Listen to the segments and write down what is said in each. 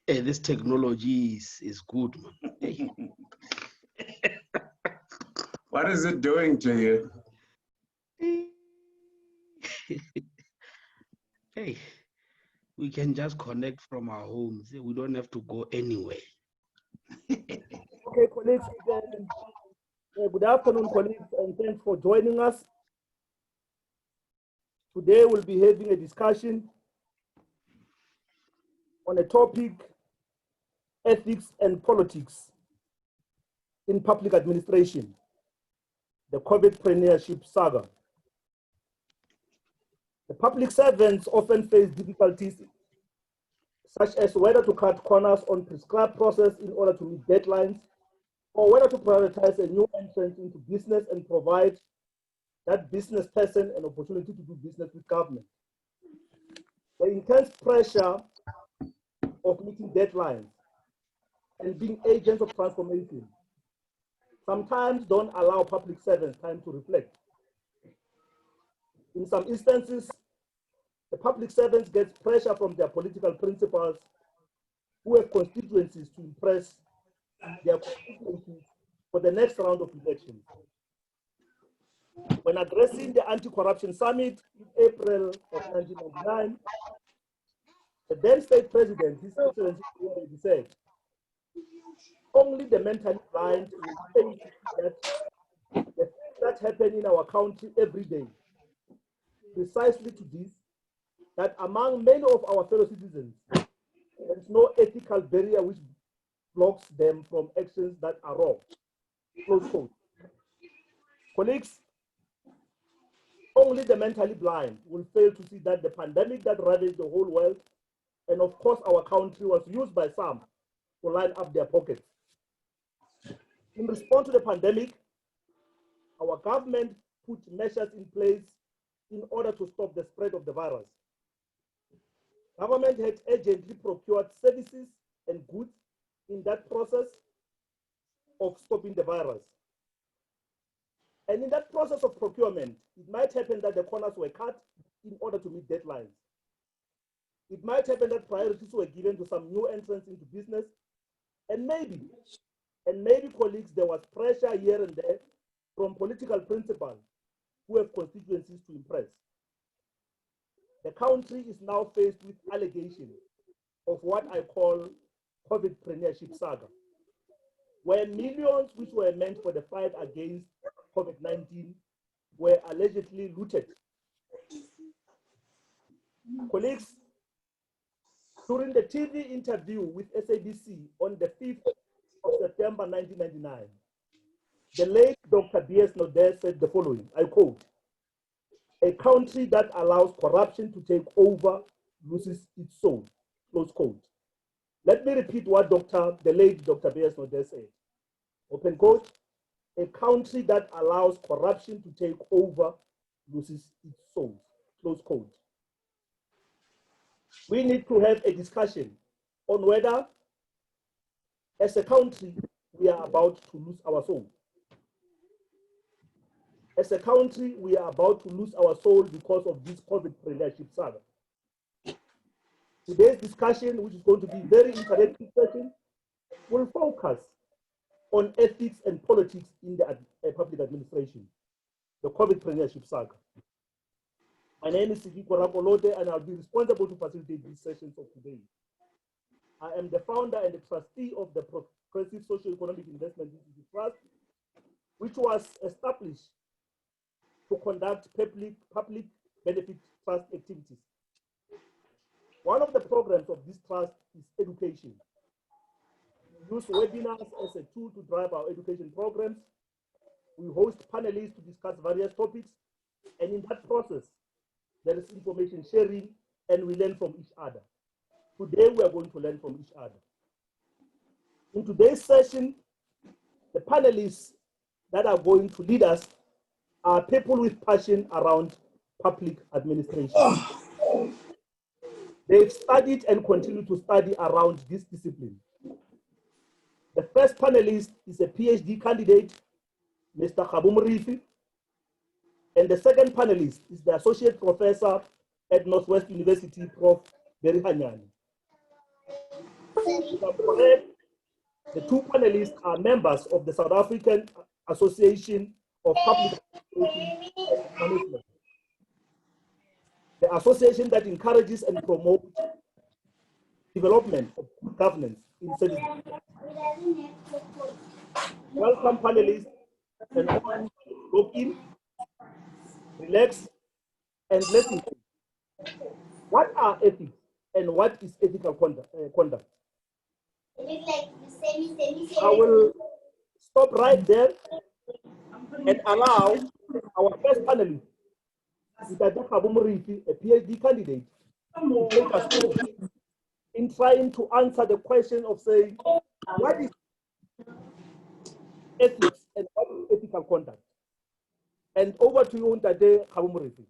Hey, this technology is good, man. Hey. What is it doing to you? Hey, we can just connect from our homes. We don't have to go anywhere. Okay, colleagues, good afternoon, colleagues, and thanks for joining us. Today we'll be having a discussion on a topic, ethics and politics in public administration, the Covidpreneruship saga. The public servants often face difficulties such as whether to cut corners on prescribed process in order to meet deadlines, or whether to prioritize a new entrant into business and provide that business person an opportunity to do business with government. The intense pressure of meeting deadlines and being agents of transformation sometimes don't allow public servants time to reflect. In some instances, the public servants get pressure from their political principals who have constituencies to impress their constituencies for the next round of elections. When addressing the Anti-Corruption Summit in April of 1999, the then state president, His Excellency, said, only the mentally blind will face that the things that happen in our country every day, precisely to this, that among many of our fellow citizens, there is no ethical barrier which blocks them from actions that are wrong. Close quote. Colleagues, only the mentally blind will fail to see that the pandemic that ravaged the whole world, and of course our country, was used by some to line up their pockets. In response to the pandemic, our government put measures in place in order to stop the spread of the virus. Government had urgently procured services and goods in that process of stopping the virus. And in that process of procurement, it might happen that the corners were cut in order to meet deadlines. It might happen that priorities were given to some new entrants into business, and maybe colleagues, there was pressure here and there from political principals who have constituencies to impress. The country is now faced with allegations of what I call Covidpreneruship saga, where millions which were meant for the fight against COVID-19 were allegedly looted. Colleagues, during the TV interview with SABC on the 5th of September 1999, the late Dr. B.S. Nodé said the following, I quote, "A country that allows corruption to take over loses its soul," close quote. Let me repeat what the late Dr. B.S. Nodé said, open quote, "A country that allows corruption to take over loses its soul," close quote. We need to have a discussion on whether, as a country, we are about to lose our soul. As a country, we are about to lose our soul because of this Covidpreneruship saga. Today's discussion, which is going to be very interactive session, will focus on ethics and politics in the public administration, the Covidpreneruship saga. My name is Sediko Rakolote, and I'll be responsible to facilitate these sessions of today. I am the founder and the trustee of the Progressive Socio-Economic Investment Institute Trust, which was established to conduct public benefit trust activities. One of the programs of this trust is education. We use webinars as a tool to drive our education programs. We host panelists to discuss various topics, and in that process, there is information sharing, and we learn from each other. Today, we are going to learn from each other. In today's session, the panelists that are going to lead us are people with passion around public administration. They've studied and continue to study around this discipline. The first panelist is a PhD candidate, Mr. Khabum Rifi, and the second panelist is the associate professor at Northwest University, Prof. Berihanyani. If I'm correct, the two panelists are members of the South African Association of Public Administration and Management, the association that encourages and promotes development of good governance in service. Welcome, panelists, and all log in, relax, and let's engage. What are ethics and what is ethical conduct? I will stop right there and allow our first panelist, Mr. Khabu Murithi, a PhD candidate, to take us through in trying to answer the question of saying, what is ethics and what is ethical conduct? And over to you, Mr. Khabu Murithi.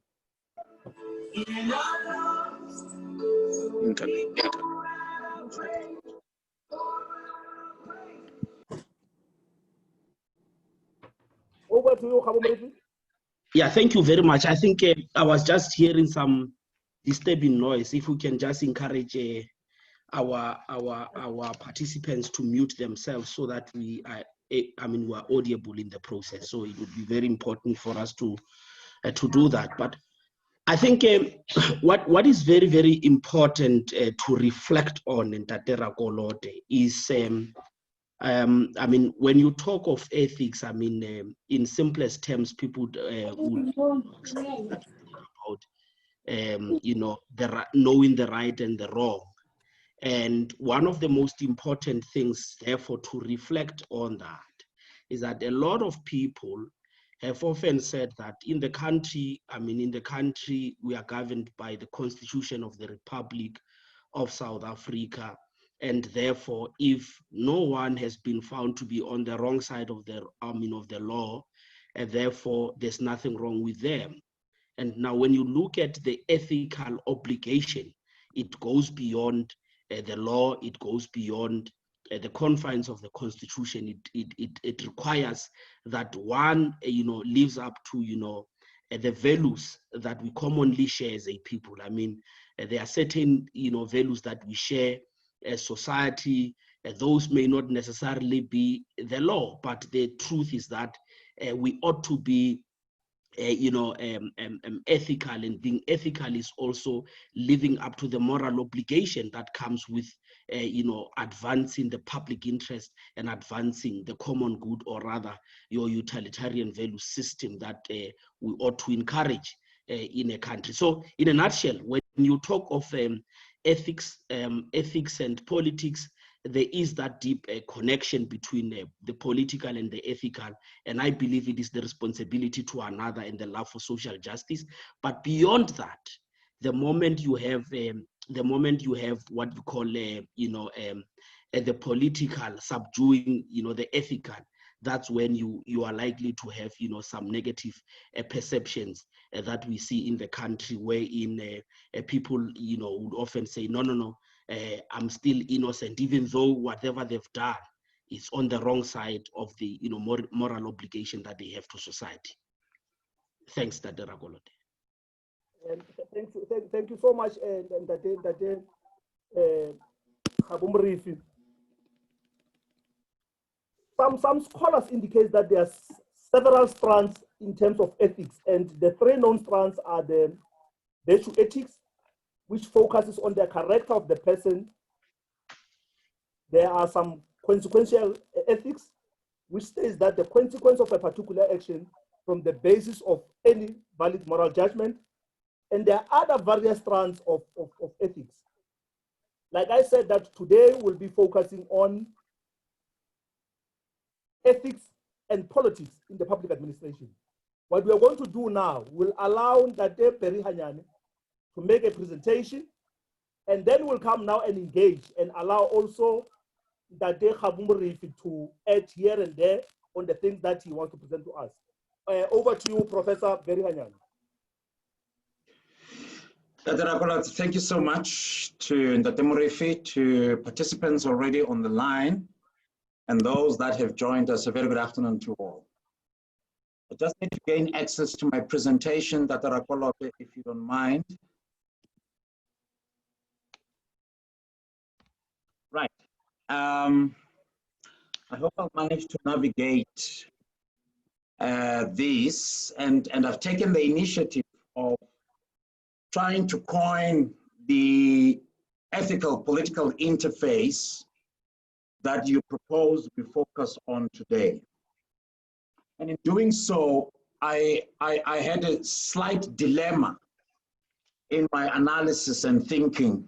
Over to you, Khabu Murithi. Yeah, thank you very much. I think I was just hearing some disturbing noise. If we can just encourage our participants to mute themselves so that we are audible in the process. So it would be very important for us to do that. But I think what is very, very important to reflect on in Tate Rakolote is, when you talk of ethics, in simplest terms, people would about, knowing the right and the wrong. And one of the most important things, therefore, to reflect on that is that a lot of people have often said that in the country, we are governed by the Constitution of the Republic of South Africa. And therefore, if no one has been found to be on the wrong side of the law, and therefore there's nothing wrong with them. And now when you look at the ethical obligation, it goes beyond the law, it goes beyond the confines of the Constitution. It requires that one, lives up to, the values that we commonly share as a people. There are certain, values that we share as society. Those may not necessarily be the law, but the truth is that we ought to be ethical, and being ethical is also living up to the moral obligation that comes with advancing the public interest and advancing the common good, or rather your utilitarian value system that we ought to encourage in a country. So in a nutshell, when you talk of ethics and politics, there is that deep connection between the political and the ethical, and I believe it is the responsibility to another and the love for social justice. But beyond that, the moment you have what we call the political subduing the ethical, that's when you are likely to have some negative perceptions that we see in the country, wherein people would often say no, I'm still innocent, even though whatever they've done is on the wrong side of the moral obligation that they have to society. Thanks, Tate Rakolote. Thank you so much, Tate Khabu Murithi. Some scholars indicate that there are several strands in terms of ethics, and the three known strands are the virtue ethics, which focuses on the character of the person. There are some consequential ethics, which says that the consequence of a particular action from the basis of any valid moral judgment. And there are other various strands of ethics. Like I said, that today we'll be focusing on ethics and politics in the public administration. What we are going to do now will allow Tate Perihanyane to make a presentation, and then we'll come now and engage and allow also Tate Khabu Murithi to add here and there on the things that he wants to present to us. Over to you, Professor Perihanyane. Tate Rakolote, thank you so much to Tate Murithi, to participants already on the line, and those that have joined us. A very good afternoon to all. I just need to gain access to my presentation, Tate Rakolote, if you don't mind. Right. I hope I'll manage to navigate this, and I've taken the initiative of trying to coin the ethical political interface that you propose we focus on today. And in doing so, I had a slight dilemma in my analysis and thinking.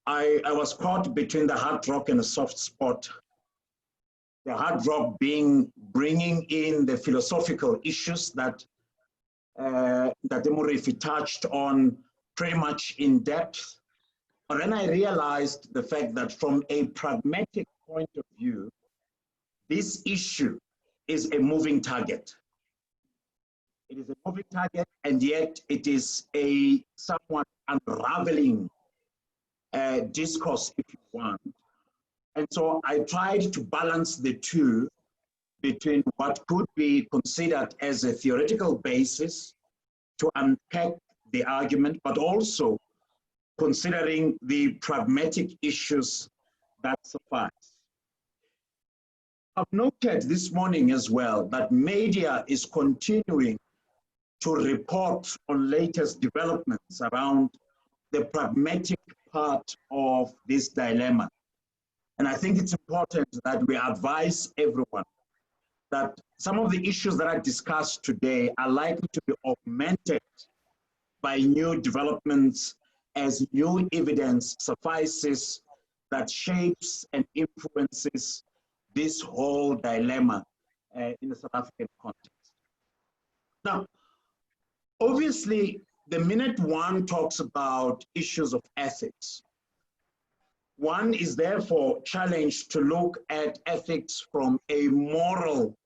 I was caught between the hard rock and a soft spot. The hard rock being bringing in the philosophical issues that Murifi touched on pretty much in depth. But then I realized the fact that from a pragmatic point of view, this issue is a moving target. It is a moving target, and yet it is a somewhat unraveling discourse, if you want. And so I tried to balance the two between what could be considered as a theoretical basis to unpack the argument, but also considering the pragmatic issues that suffice. I've noted this morning as well that media is continuing to report on latest developments around the pragmatic part of this dilemma. And I think it's important that we advise everyone that some of the issues that are discussed today are likely to be augmented by new developments as new evidence suffices that shapes and influences this whole dilemma in the South African context. Now, obviously, the minute one talks about issues of ethics, one is therefore challenged to look at ethics from a moral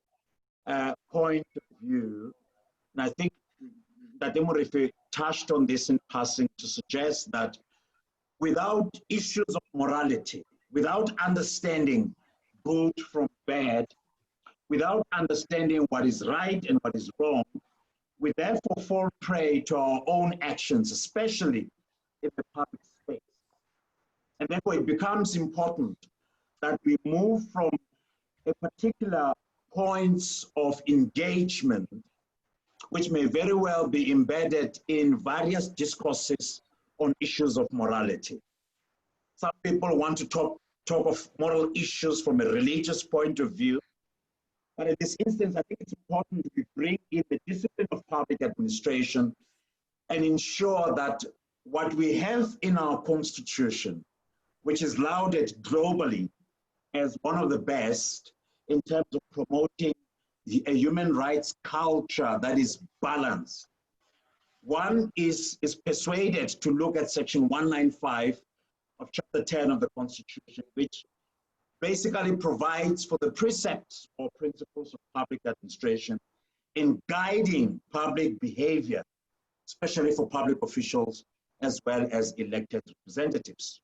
point of view. And I think that Murifi touched on this in passing to suggest that without issues of morality, without understanding good from bad, without understanding what is right and what is wrong, we therefore fall prey to our own actions, especially in the public space. And therefore it becomes important that we move from a particular points of engagement, which may very well be embedded in various discourses on issues of morality. Some people want to talk of moral issues from a religious point of view. But in this instance, I think it's important that we bring in the discipline of public administration and ensure that what we have in our constitution, which is lauded globally as one of the best in terms of promoting a human rights culture that is balanced. One is persuaded to look at section 195 of chapter 10 of the Constitution, which basically provides for the precepts or principles of public administration in guiding public behavior, especially for public officials as well as elected representatives.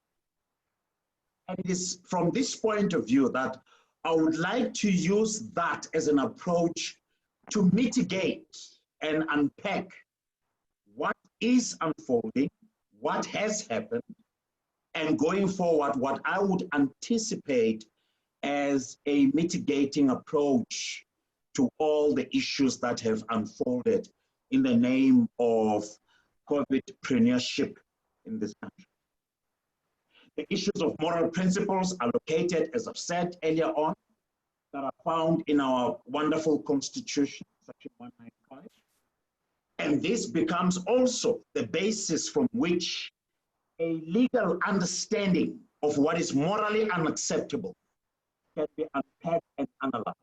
And it is from this point of view that I would like to use that as an approach to mitigate and unpack what is unfolding, what has happened, and going forward, what I would anticipate as a mitigating approach to all the issues that have unfolded in the name of Covidpreneruship in this country. The issues of moral principles are located, as I've said earlier on, that are found in our wonderful Constitution, section 195. And this becomes also the basis from which a legal understanding of what is morally unacceptable can be unpacked and analyzed.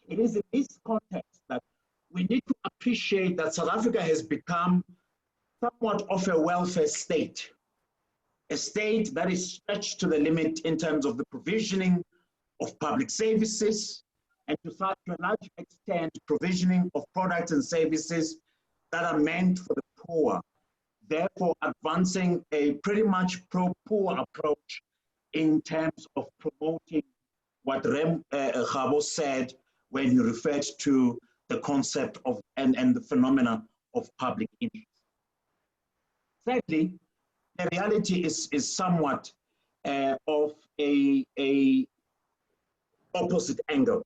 It is in this context that we need to appreciate that South Africa has become somewhat of a welfare state, a state that is stretched to the limit in terms of the provisioning of public services, and to a large extent, provisioning of products and services that are meant for the poor, therefore advancing a pretty much pro-poor approach in terms of promoting what Rem Gabo said when he referred to the concept of and the phenomena of public interest. Thirdly, the reality is somewhat of a opposite angle.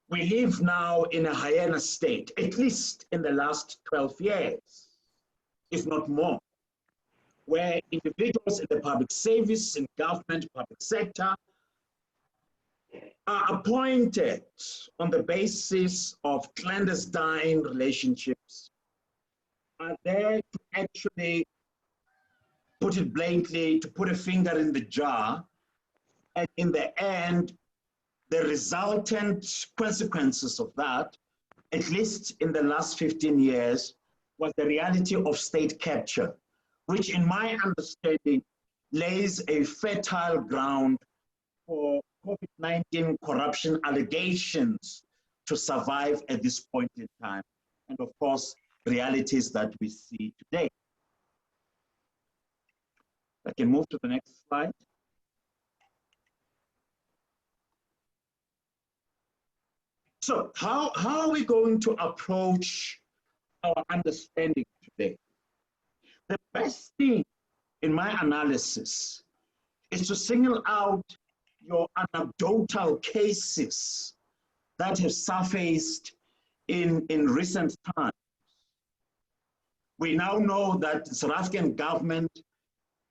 We live now in a hyena state, at least in the last 12 years, if not more, where individuals in the public service, in government, public sector, are appointed on the basis of clandestine relationships, are there to actually, put it bluntly, to put a finger in the jar, and in the end, the resultant consequences of that, at least in the last 15 years, was the reality of state capture, which in my understanding lays a fertile ground for COVID-19 corruption allegations to survive at this point in time. And of course, realities that we see today. I can move to the next slide. So how are we going to approach our understanding today? The best thing in my analysis is to single out your anecdotal cases that have surfaced in recent times. We now know that the South African government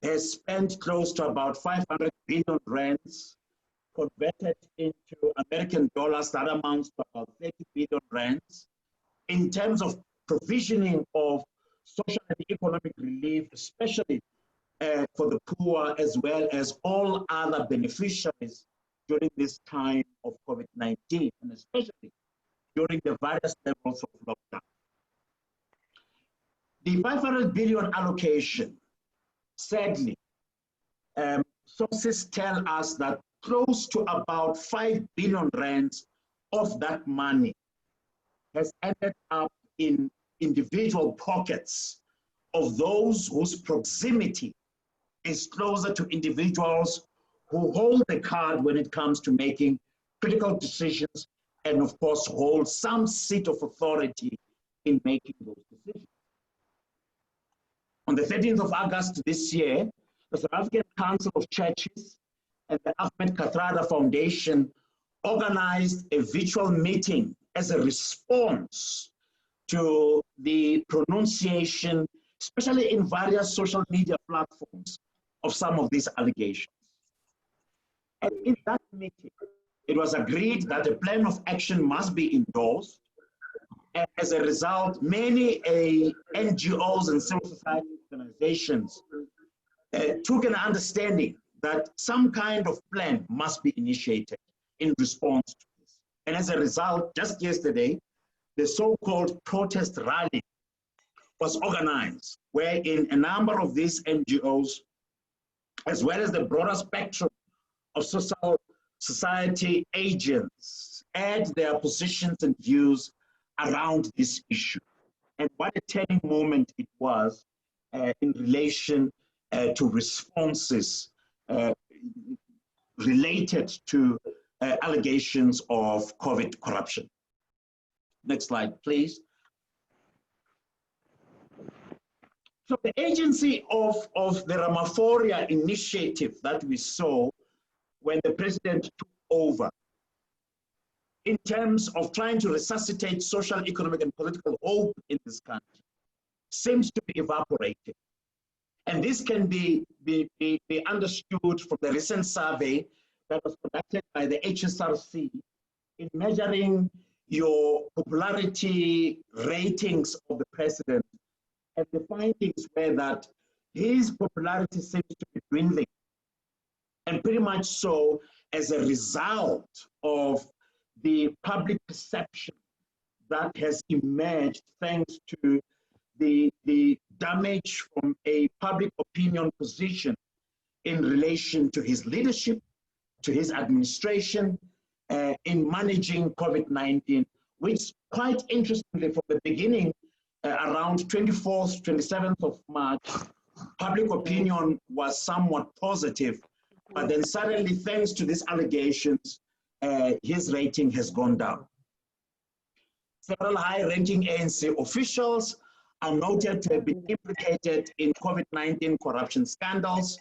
has spent close to about 500 billion rands, converted into American dollars, that amounts to about 30 billion rands, in terms of provisioning of social and economic relief, especially for the poor, as well as all other beneficiaries during this time of COVID-19, and especially during the various levels of lockdown. The 500 billion allocation, sadly, sources tell us that close to about 5 billion rands of that money has ended up in individual pockets of those whose proximity is closer to individuals who hold the card when it comes to making critical decisions, and of course hold some seat of authority in making those decisions. On the 13th of August this year, the South African Council of Churches and the Ahmed Kathrada Foundation organized a virtual meeting as a response to the pronunciation, especially in various social media platforms, of some of these allegations. And in that meeting, it was agreed that a plan of action must be endorsed. And as a result, many NGOs and civil society organizations took an understanding that some kind of plan must be initiated in response to this. And as a result, just yesterday, the so-called protest rally was organized, wherein a number of these NGOs, as well as the broader spectrum of social society agents, add their positions and views around this issue. And what a turning moment it was in relation to responses related to allegations of COVID corruption. Next slide, please. So the agency of the Ramaphosa initiative that we saw when the president took over, in terms of trying to resuscitate social, economic, and political hope in this country, seems to be evaporating. And this can be understood from the recent survey that was conducted by the HSRC in measuring your popularity ratings of the president. And the findings were that his popularity seems to be dwindling. And pretty much so as a result of the public perception that has emerged thanks to the damage from a public opinion position in relation to his leadership, to his administration, in managing COVID-19, which quite interestingly from the beginning, around 24th, 27th of March, public opinion was somewhat positive, but then suddenly, thanks to these allegations, his rating has gone down. Several high-ranking ANC officials are noted to have been implicated in COVID-19 corruption scandals,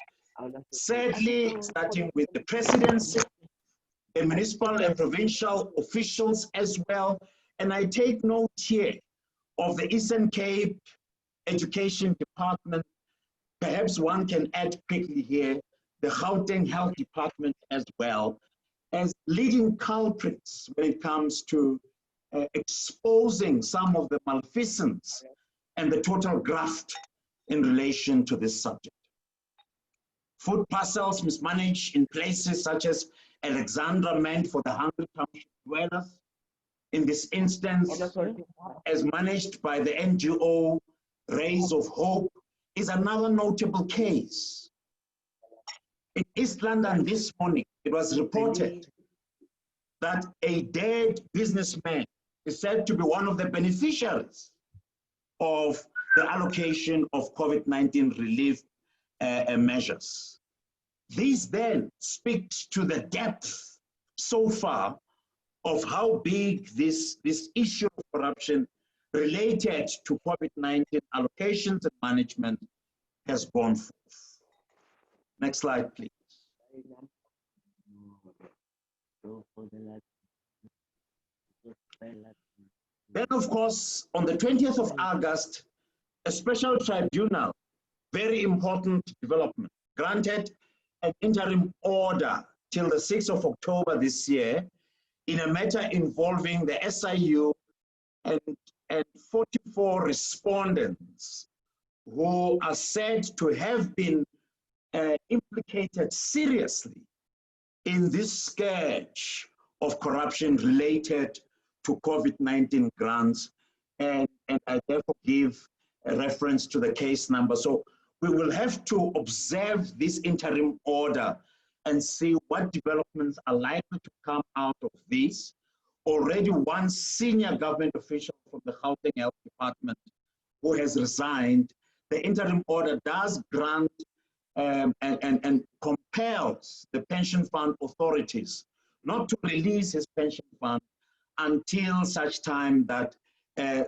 Sadly, starting with the presidency, the municipal and provincial officials as well. And I take note here of the Eastern Cape Education Department. Perhaps one can add quickly here, the Gauteng Health Department as well, as leading culprits when it comes to exposing some of the malfeasance and the total graft in relation to this subject. Food parcels mismanaged in places such as Alexandra meant for the hungry township dwellers. In this instance, as managed by the NGO Rays of Hope, is another notable case. In East London this morning, it was reported that a dead businessman is said to be one of the beneficiaries of the allocation of COVID-19 relief measures. This then speaks to the depth so far of how big this issue of corruption related to COVID-19 allocations and management has gone forth. Next slide, please. Then, of course, on the 20th of August, a special tribunal, very important development, granted an interim order till the 6th of October this year in a matter involving the SIU and 44 respondents who are said to have been implicated seriously in this scourge of corruption related to COVID-19 grants, and I therefore give a reference to the case number. So we will have to observe this interim order and see what developments are likely to come out of this. Already one senior government official from the Gauteng Health Department who has resigned. The interim order does grant and compels the pension fund authorities not to release his pension fund until such time that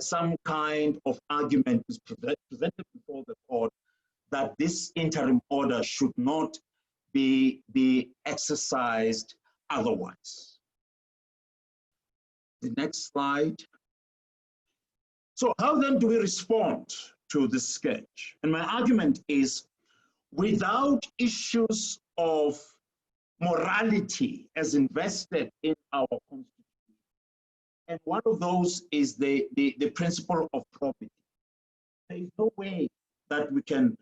some kind of argument is presented before the court that this interim order should not be exercised otherwise. The next slide. So how then do we respond to this scourge? And my argument is, without issues of morality as invested in our constitution, and one of those is the principle of probity. There is no way that we can,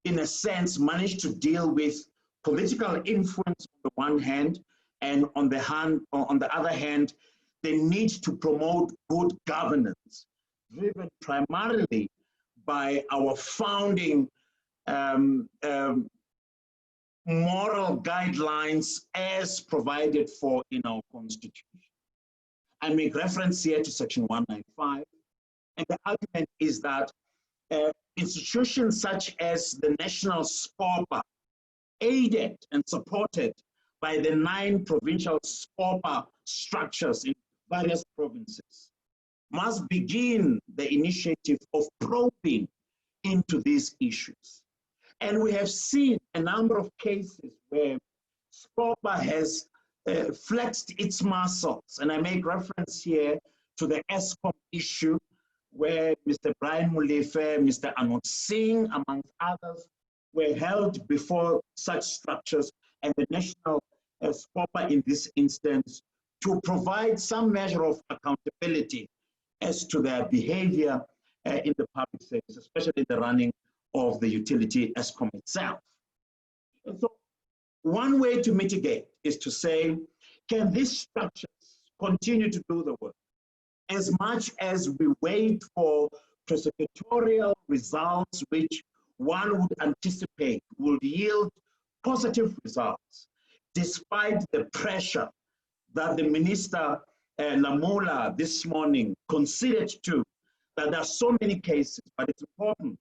in a sense, manage to deal with political influence on the one hand, and on the other hand, the need to promote good governance, driven primarily by our founding moral guidelines as provided for in our constitution. I make reference here to section 195, and the argument is that institutions such as the National SCOPA, aided and supported by the 9 provincial SCOPA structures in various provinces, must begin the initiative of probing into these issues. And we have seen a number of cases where SCOPA has flexed its muscles. And I make reference here to the ESCOM issue, where Mr. Brian Molefe, Mr. Anand Singh, amongst others, were held before such structures, and the National SCOPA in this instance, to provide some measure of accountability as to their behavior in the public service, especially the running of the utility ESCOM itself. And so one way to mitigate is to say, can these structures continue to do the work? As much as we wait for prosecutorial results, which one would anticipate will yield positive results, despite the pressure that the Minister Lamola this morning considered to, that there are so many cases, but it's important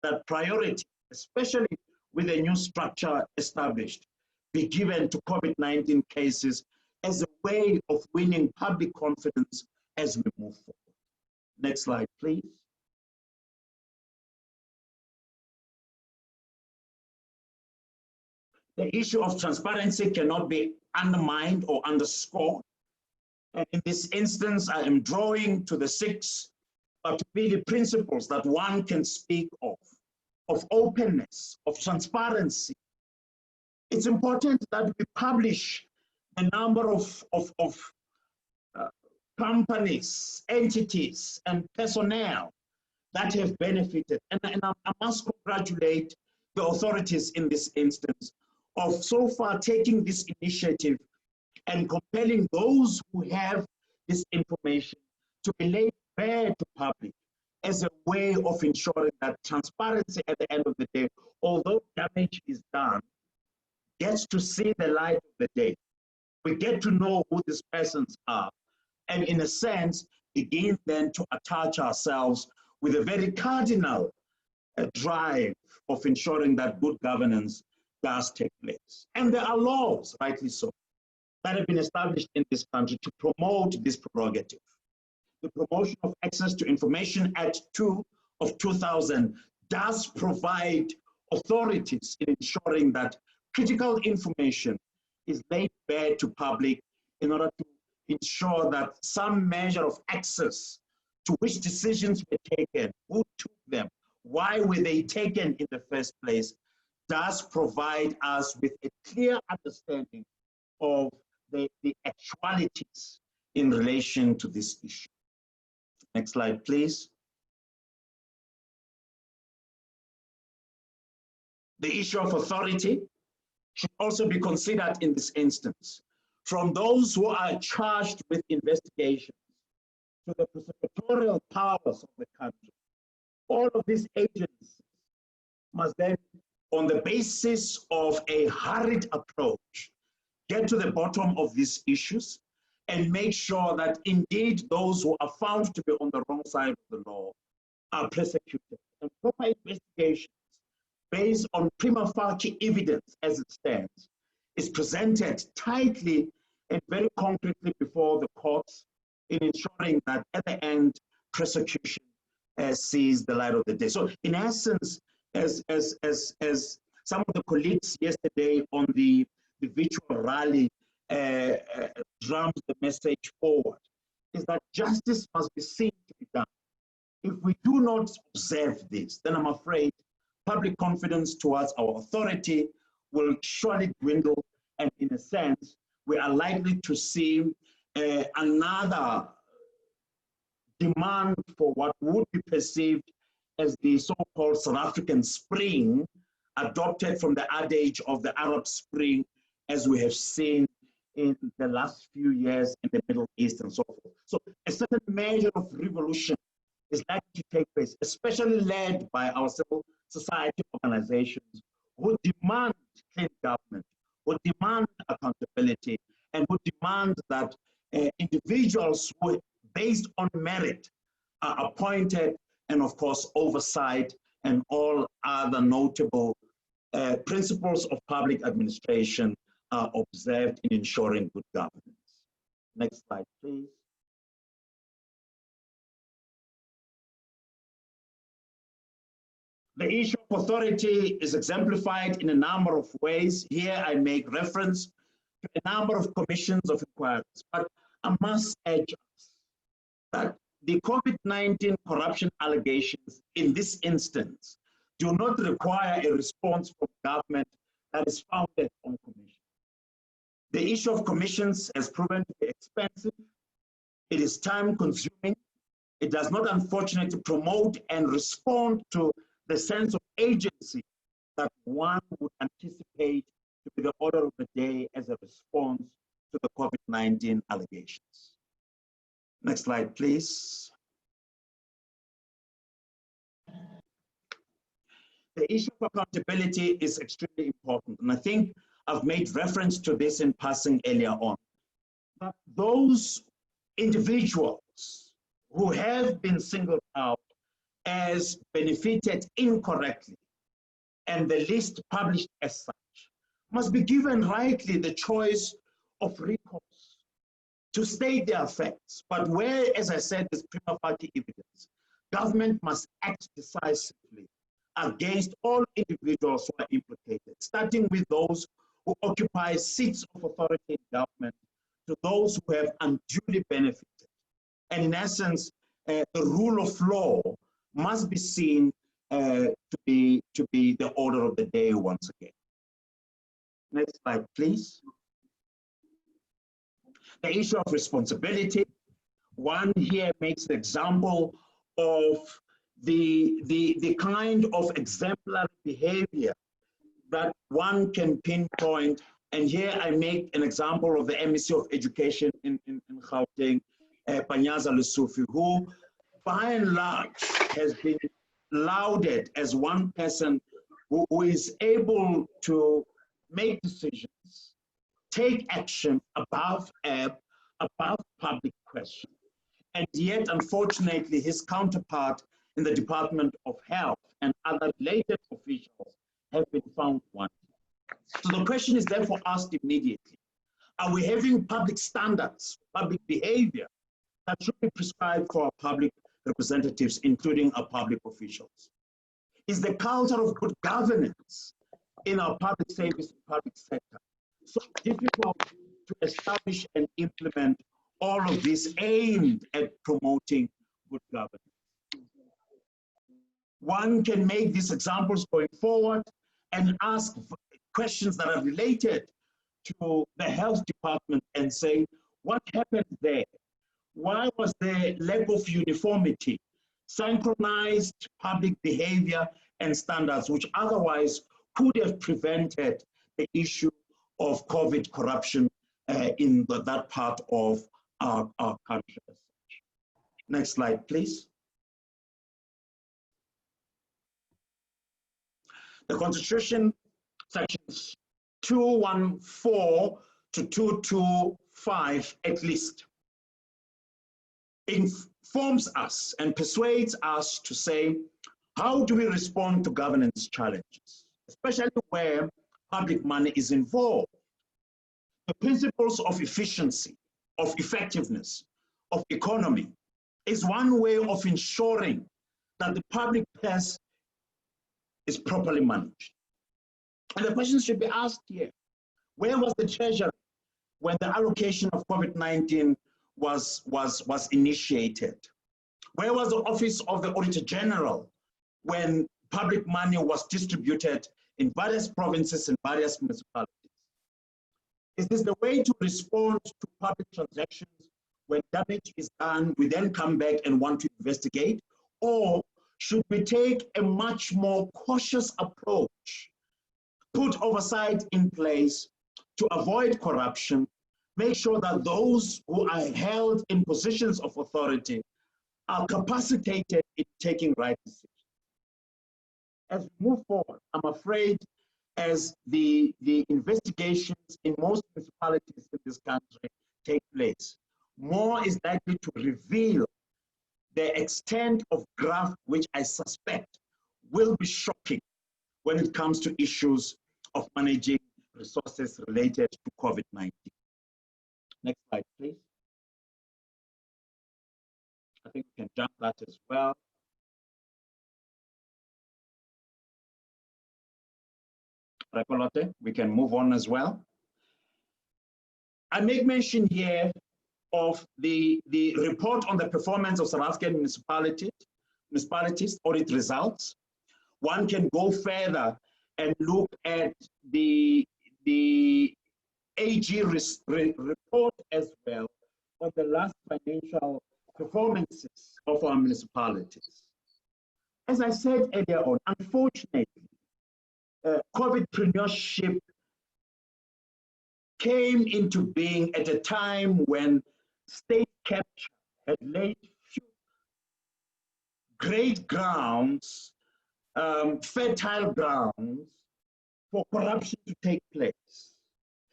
that priority, especially with a new structure established, be given to COVID-19 cases as a way of winning public confidence as we move forward. Next slide, please. The issue of transparency cannot be undermined or underscored. And in this instance, I am drawing to the six really principles that one can speak of openness, of transparency. It's important that we publish a number of companies, entities, and personnel that have benefited. And I must congratulate the authorities in this instance of so far taking this initiative and compelling those who have this information to be laid bare to public as a way of ensuring that transparency at the end of the day, although damage is done, gets to see the light of the day. We get to know who these persons are, and in a sense, begin then to attach ourselves with a very cardinal drive of ensuring that good governance does take place. And there are laws, rightly so, that have been established in this country to promote this prerogative. The Promotion of Access to Information Act 2 of 2000 does provide authorities in ensuring that critical information is laid bare to public in order to ensure that some measure of access to which decisions were taken, who took them, why were they taken in the first place, does provide us with a clear understanding of the actualities in relation to this issue. Next slide, please. The issue of authority should also be considered in this instance. From those who are charged with investigations to the prosecutorial powers of the country, all of these agencies must then, on the basis of a hurried approach, get to the bottom of these issues and make sure that indeed those who are found to be on the wrong side of the law are prosecuted. And proper investigations based on prima facie evidence as it stands is presented tightly and very concretely before the courts in ensuring that at the end, prosecution sees the light of the day. So in essence, as some of the colleagues yesterday on the virtual rally drums the message forward, is that justice must be seen to be done. If we do not observe this, then I'm afraid public confidence towards our authority will surely dwindle, and in a sense, we are likely to see another demand for what would be perceived as the so-called South African Spring, adopted from the adage of the Arab Spring, as we have seen in the last few years in the Middle East and so forth. So a certain measure of revolution is likely to take place, especially led by our civil society organizations who demand clean government, who demand accountability, and who demand that individuals who, based on merit, are appointed, and of course oversight and all other notable principles of public administration are observed in ensuring good governance. Next slide, please. The issue of authority is exemplified in a number of ways. Here I make reference to a number of commissions of inquiries, but I must urge us that the COVID-19 corruption allegations in this instance do not require a response from government that is founded on commission. The issue of commissions has proven to be expensive. It is time consuming. It does not unfortunately promote and respond to the sense of agency that one would anticipate to be the order of the day as a response to the COVID-19 allegations. Next slide, please. The issue of accountability is extremely important, and I think I've made reference to this in passing earlier on. But those individuals who have been singled out as benefited incorrectly, and the list published as such, must be given rightly the choice of recourse to state their facts. But where, as I said, there's prima facie evidence, government must act decisively against all individuals who are implicated, starting with those who occupy seats of authority in government to those who have unduly benefited. And in essence, the rule of law must be seen to be the order of the day once again. Next slide, please. The issue of responsibility. One here makes an example of the kind of exemplary behavior that one can pinpoint. And here I make an example of the MEC of Education in Gauteng, Panyaza Lesufi, who by and large has been lauded as one person who is able to make decisions, take action above public question. And yet, unfortunately, his counterpart in the Department of Health and other related officials have been found wanting. So the question is therefore asked immediately, are we having public standards, public behavior that should be prescribed for our public representatives, including our public officials? Is the culture of good governance in our public service and public sector so difficult to establish and implement all of this aimed at promoting good governance? One can make these examples going forward and ask questions that are related to the health department and say, what happened there? Why was there lack of uniformity, synchronized public behavior and standards, which otherwise could have prevented the issue of COVID corruption in that part of our country? Next slide, please. The Constitution, sections 214 to 225 at least, informs us and persuades us to say, how do we respond to governance challenges, especially where public money is involved? The principles of efficiency, of effectiveness, of economy is one way of ensuring that the public purse is properly managed. And the question should be asked here, where was the treasury when the allocation of COVID-19 was initiated? Where was the Office of the Auditor General when public money was distributed in various provinces and various municipalities? Is this the way to respond to public transactions when damage is done, we then come back and want to investigate? Or should we take a much more cautious approach, put oversight in place to avoid corruption, make sure that those who are held in positions of authority are capacitated in taking right decisions? As we move forward, I'm afraid as the investigations in most municipalities in this country take place, more is likely to reveal the extent of graft which I suspect will be shocking when it comes to issues of managing resources related to COVID-19. Next slide, please. I think we can jump that as well. Rakolote, we can move on as well. I make mention here of the report on the performance of South African municipalities audit results. One can go further and look at the AG report as well on the last financial performances of our municipalities. As I said earlier on, unfortunately, Covidpreneruship came into being at a time when state capture had laid great grounds, fertile grounds for corruption to take place.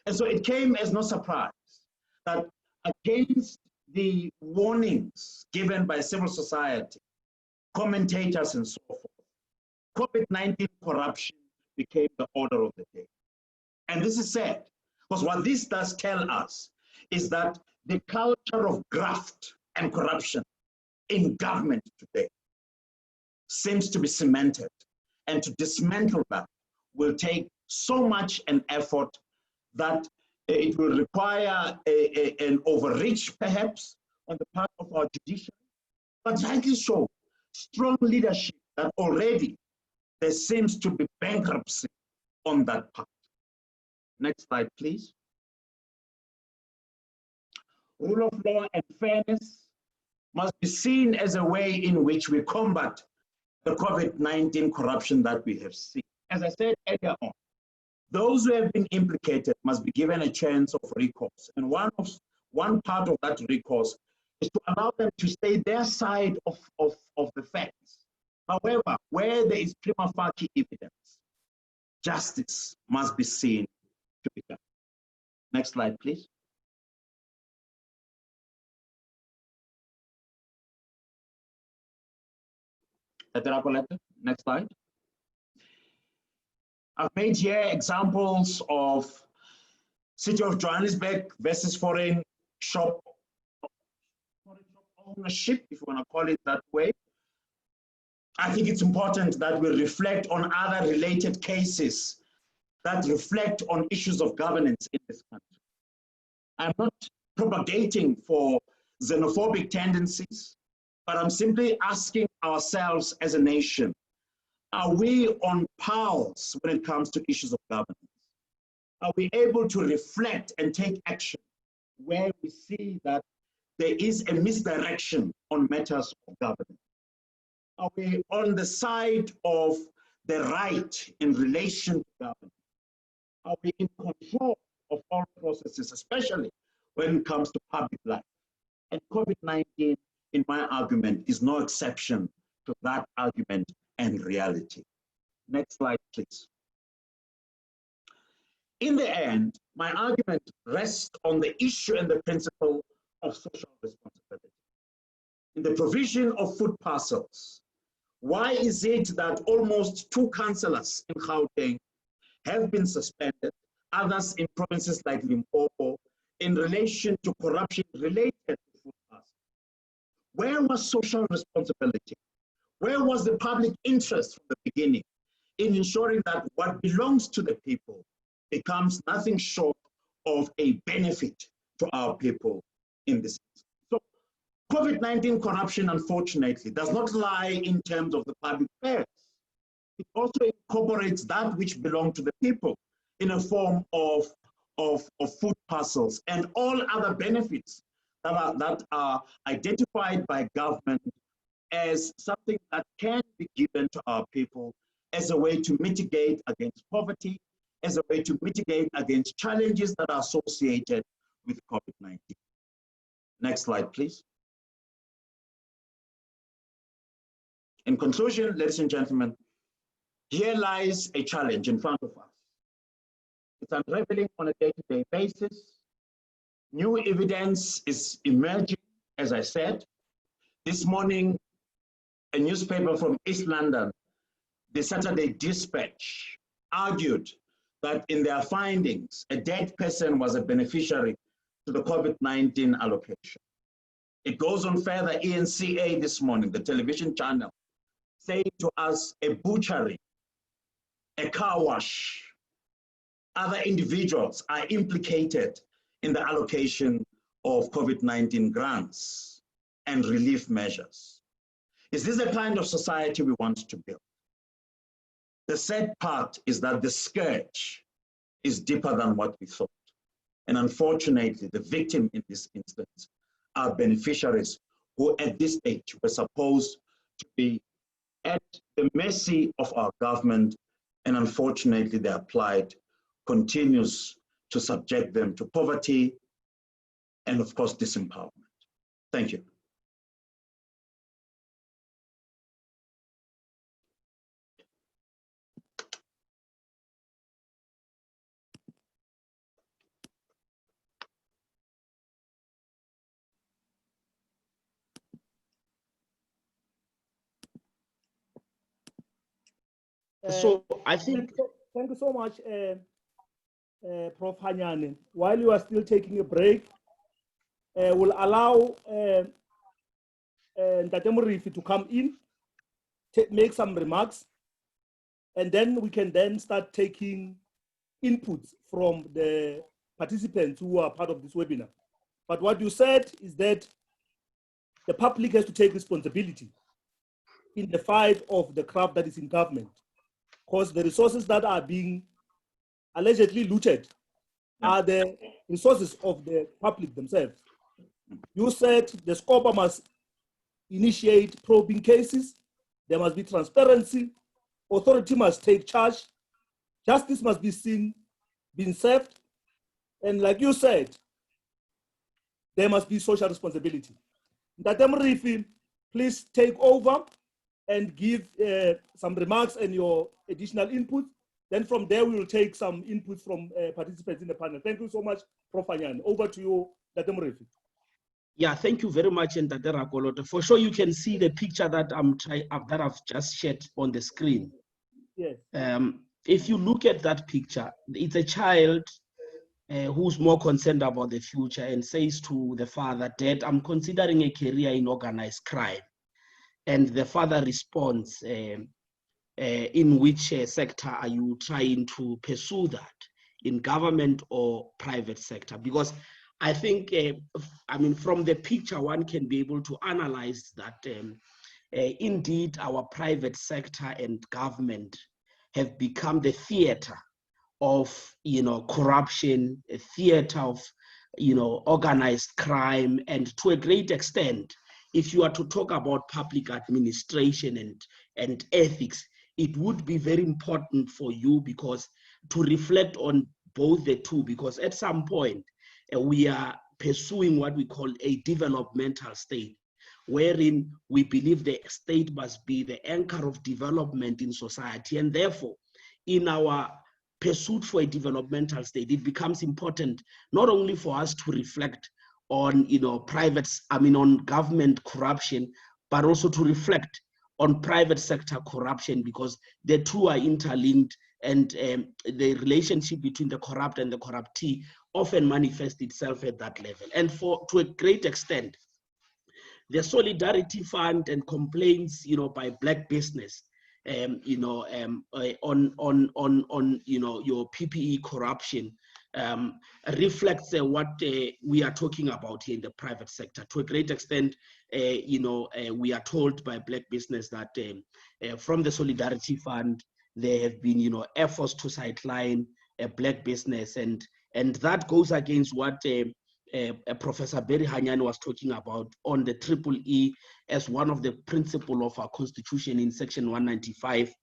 And so it came as no surprise that against the warnings given by civil society, commentators and so forth, COVID-19 corruption became the order of the day. And this is sad, because what this does tell us is that the culture of graft and corruption in government today seems to be cemented, and to dismantle that will take so much an effort that it will require an overreach, perhaps, on the part of our judiciary, but rightly so, strong leadership that already there seems to be bankruptcy on that part. Next slide, please. Rule of law and fairness must be seen as a way in which we combat the COVID-19 corruption that we have seen. As I said earlier on, those who have been implicated must be given a chance of recourse. And one part of that recourse is to allow them to say their side of the facts. However, where there is prima facie evidence, justice must be seen to be done. Next slide, please. Next slide. I've made here examples of City of Johannesburg versus foreign shop ownership, if you want to call it that way. I think it's important that we reflect on other related cases that reflect on issues of governance in this country. I'm not propagating for xenophobic tendencies, but I'm simply asking ourselves as a nation, are we on pause when it comes to issues of governance? Are we able to reflect and take action where we see that there is a misdirection on matters of governance? Are we on the side of the right in relation to governance? Are we in control of all processes, especially when it comes to public life? And COVID-19, in my argument, is no exception to that argument and reality. Next slide, please. In the end, my argument rests on the issue and the principle of social responsibility. In the provision of food parcels, why is it that almost 2 councillors in Gauteng have been suspended, others in provinces like Limpopo, in relation to corruption related to food parcels? Where was social responsibility? Where was the public interest from the beginning in ensuring that what belongs to the people becomes nothing short of a benefit to our people in this? So COVID-19 corruption, unfortunately, does not lie in terms of the public affairs. It also incorporates that which belongs to the people in a form of food parcels and all other benefits that are identified by government as something that can be given to our people as a way to mitigate against poverty, as a way to mitigate against challenges that are associated with COVID-19. Next slide, please. In conclusion, ladies and gentlemen, here lies a challenge in front of us. It's unraveling on a day-to-day basis. New evidence is emerging, as I said. This morning, a newspaper from East London, the Saturday Dispatch, argued that in their findings, a dead person was a beneficiary to the COVID-19 allocation. It goes on further, ENCA this morning, the television channel, saying to us a butchery, a car wash, other individuals are implicated in the allocation of COVID-19 grants and relief measures. Is this the kind of society we want to build? The sad part is that the scourge is deeper than what we thought. And unfortunately, the victim in this instance are beneficiaries who at this stage were supposed to be at the mercy of our government, and unfortunately their plight continues to subject them to poverty and of course disempowerment. Thank you. So I think... Thank you so much, Prof. Hanyane. While you are still taking a break, we'll allow Ntate Morifi to come in, make some remarks, and then we can then start taking inputs from the participants who are part of this webinar. But what you said is that the public has to take responsibility in the fight of the craft that is in government, because the resources that are being allegedly looted are the resources of the public themselves. You said the SCOPA must initiate probing cases, there must be transparency, authority must take charge, justice must be being served, and like you said, there must be social responsibility. Ntate Morifi, please take over and give some remarks and your additional input. Then from there, we will take some input from participants in the panel. Thank you so much, Prof. Anyane. Over to you, Ntate Morifi. Yeah, thank you very much, Ntate Rakolote. For sure, you can see the picture that I've just shared on the screen. Yes. If you look at that picture, it's a child who's more concerned about the future and says to the father, "Dad, I'm considering a career in organized crime." And the father responds, in which sector are you trying to pursue that, in government or private sector? Because I think, I mean, from the picture, one can be able to analyze that indeed our private sector and government have become the theater of, corruption, a theater of, organized crime, and to a great extent, if you are to talk about public administration and ethics, it would be very important for you because to reflect on both the two, because at some point we are pursuing what we call a developmental state, wherein we believe the state must be the anchor of development in society, and therefore in our pursuit for a developmental state, it becomes important not only for us to reflect on, on government corruption, but also to reflect on private sector corruption, because the two are interlinked, and the relationship between the corrupt and the corruptee often manifests itself at that level. And to a great extent, the Solidarity Fund and complaints, by Black business, on your PPE corruption reflects what we are talking about here in the private sector. To a great extent, we are told by Black business that from the Solidarity Fund, there have been, efforts to sideline Black business, and that goes against what Professor Barry Anyane was talking about on the EEE as one of the principles of our constitution in section 195,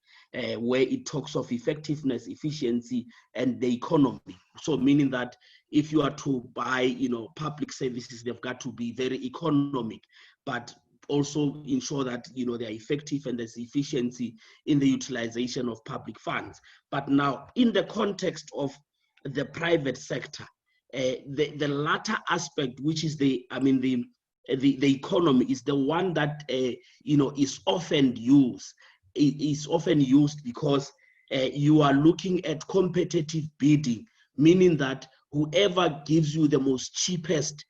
where it talks of effectiveness, efficiency, and the economy. So meaning that if you are to buy, public services, they've got to be very economic, but also ensure that, they're effective and there's efficiency in the utilization of public funds. But now in the context of the private sector, the latter aspect, which is the economy, is the one that is often used. It is often used because you are looking at competitive bidding, meaning that whoever gives you the most cheapest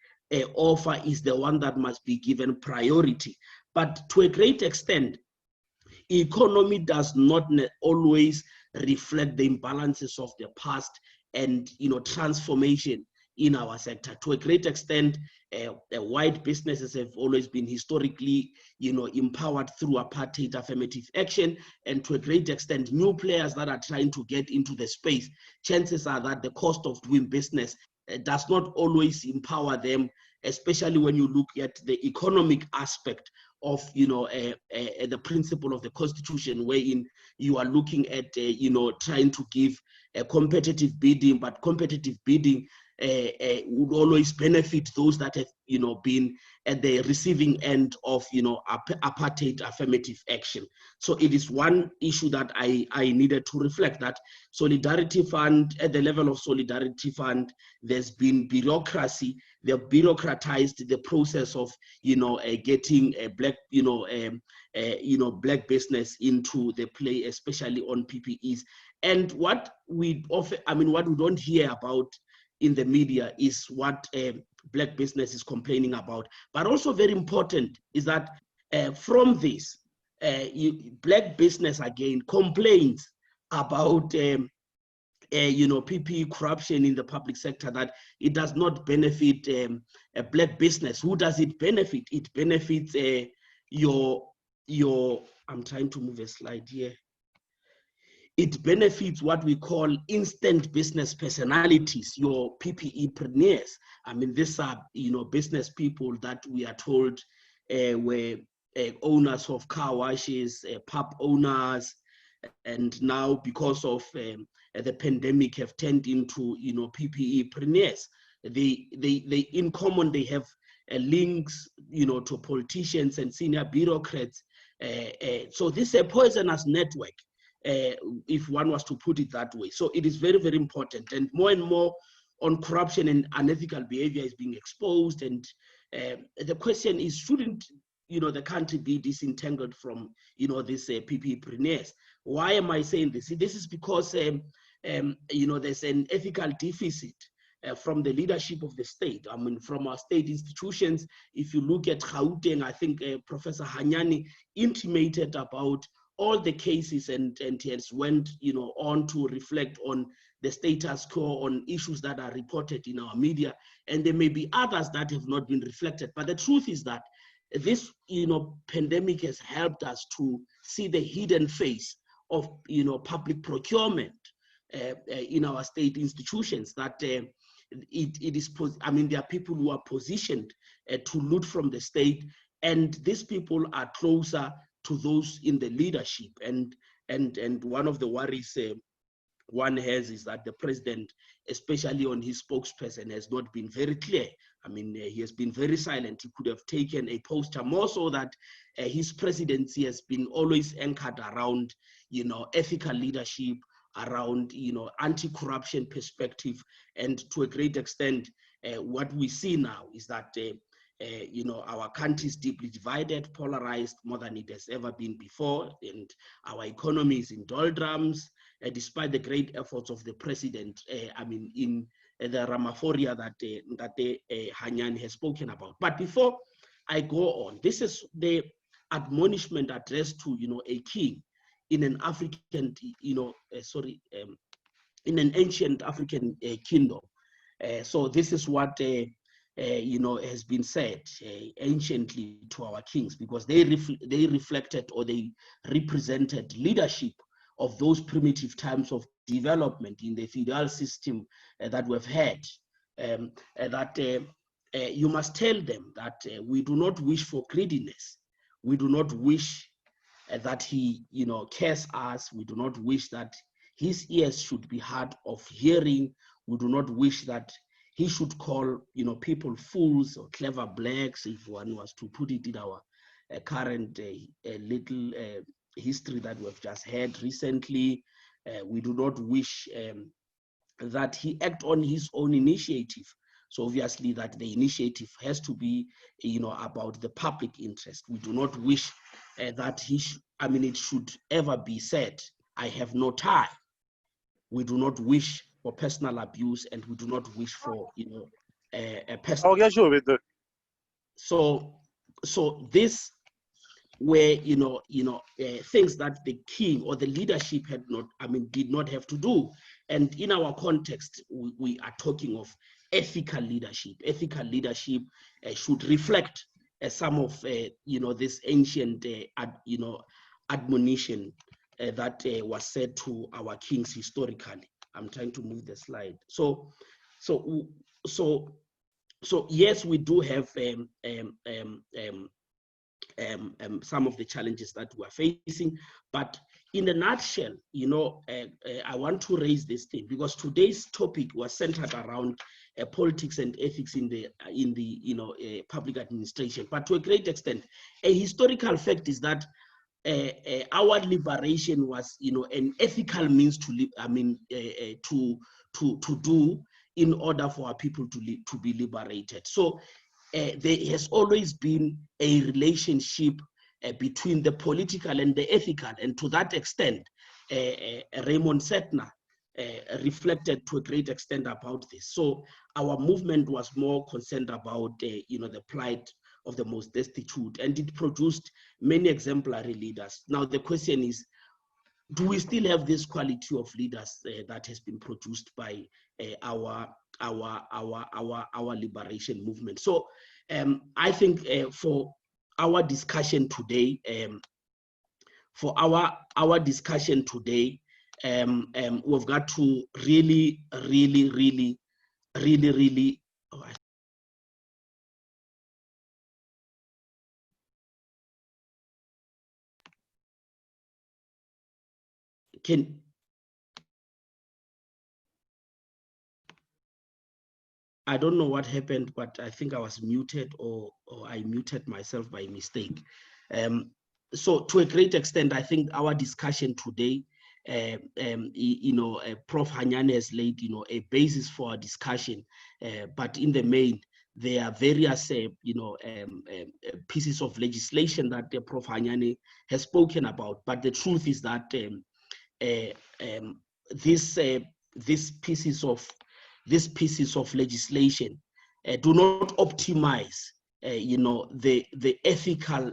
offer is the one that must be given priority. But to a great extent, economy does not always reflect the imbalances of the past and transformation in our sector. To a great extent, white businesses have always been historically, empowered through apartheid affirmative action, and to a great extent, new players that are trying to get into the space, chances are that the cost of doing business does not always empower them, especially when you look at the economic aspect of, the principle of the Constitution, wherein you are looking at, trying to give a competitive bidding, but competitive bidding would always benefit those that have, been at the receiving end of, apartheid affirmative action. So it is one issue that I needed to reflect, that Solidarity Fund, at the level of Solidarity Fund, there's been bureaucracy. They've bureaucratized the process of, getting a Black, Black business into the play, especially on PPEs. And what we often, what we don't hear about in the media is what Black business is complaining about. But also very important is that from this, Black business again complains about PPE corruption in the public sector, that it does not benefit a black business. Who does it benefit? It benefits I'm trying to move a slide here. It benefits what we call instant business personalities, your PPEpreneurs. I mean, these are, business people that we are told were owners of car washes, pub owners, and now because of the pandemic have turned into, PPEpreneurs. They in common, they have links, to politicians and senior bureaucrats. So this is a poisonous network, if one was to put it that way. So it is very, very important, and more on corruption and unethical behavior is being exposed. And the question is, shouldn't the country be disentangled from these PPEpreneurs? Why am I saying this? This is because there's an ethical deficit from the leadership of the state. I mean, from our state institutions. If you look at Gauteng, I think Professor Hanyani intimated about all the cases, and he has went on to reflect on the status quo on issues that are reported in our media, and there may be others that have not been reflected. But the truth is that this pandemic has helped us to see the hidden face of public procurement in our state institutions, that it is, I mean, there are people who are positioned to loot from the state, and these people are closer to those in the leadership. And one of the worries one has is that the president, especially on his spokesperson, has not been very clear. I mean, he has been very silent. He could have taken a poster, more so that his presidency has been always anchored around, ethical leadership, around, anti-corruption perspective. And to a great extent, what we see now is that, our country is deeply divided, polarized, more than it has ever been before, and our economy is in doldrums, despite the great efforts of the president, in the Ramaphoria that Hanyani has spoken about. But before I go on, this is the admonishment addressed to, a king in an African, in an ancient African kingdom. So this is what has been said anciently to our kings, because they reflected, or they represented leadership of those primitive times of development in the feudal system that we've had. You must tell them that we do not wish for greediness. We do not wish that he, curse us. We do not wish that his ears should be hard of hearing. We do not wish that he should call, people fools or clever blacks, if one was to put it in our current little history that we've just had recently. We do not wish that he act on his own initiative. So obviously that the initiative has to be, about the public interest. We do not wish that it should ever be said, I have no time. We do not wish for personal abuse, and we do not wish for, a personal. So this were, things that the king or the leadership did not have to do. And in our context, we are talking of ethical leadership. Ethical leadership should reflect some of, this ancient, admonition that was said to our kings historically. I'm trying to move the slide. So yes, we do have some of the challenges that we're facing, but in a nutshell, I want to raise this thing because today's topic was centered around politics and ethics in the public administration. But to a great extent, a historical fact is that our liberation was, an ethical means to do in order for our people to be liberated. So there has always been a relationship between the political and the ethical, and to that extent, Raymond Setner reflected to a great extent about this. So our movement was more concerned about, the plight of the most destitute, and it produced many exemplary leaders. Now the question is, do we still have this quality of leaders that has been produced by our liberation movement? So I think for our discussion today, we've got to really, oh, I don't know what happened, but I think I was muted or I muted myself by mistake. So to a great extent, I think our discussion today, Prof. Hanyane has laid, a basis for our discussion, but in the main, there are various, pieces of legislation that Prof. Hanyane has spoken about. But the truth is that these pieces of legislation do not optimize, the ethical,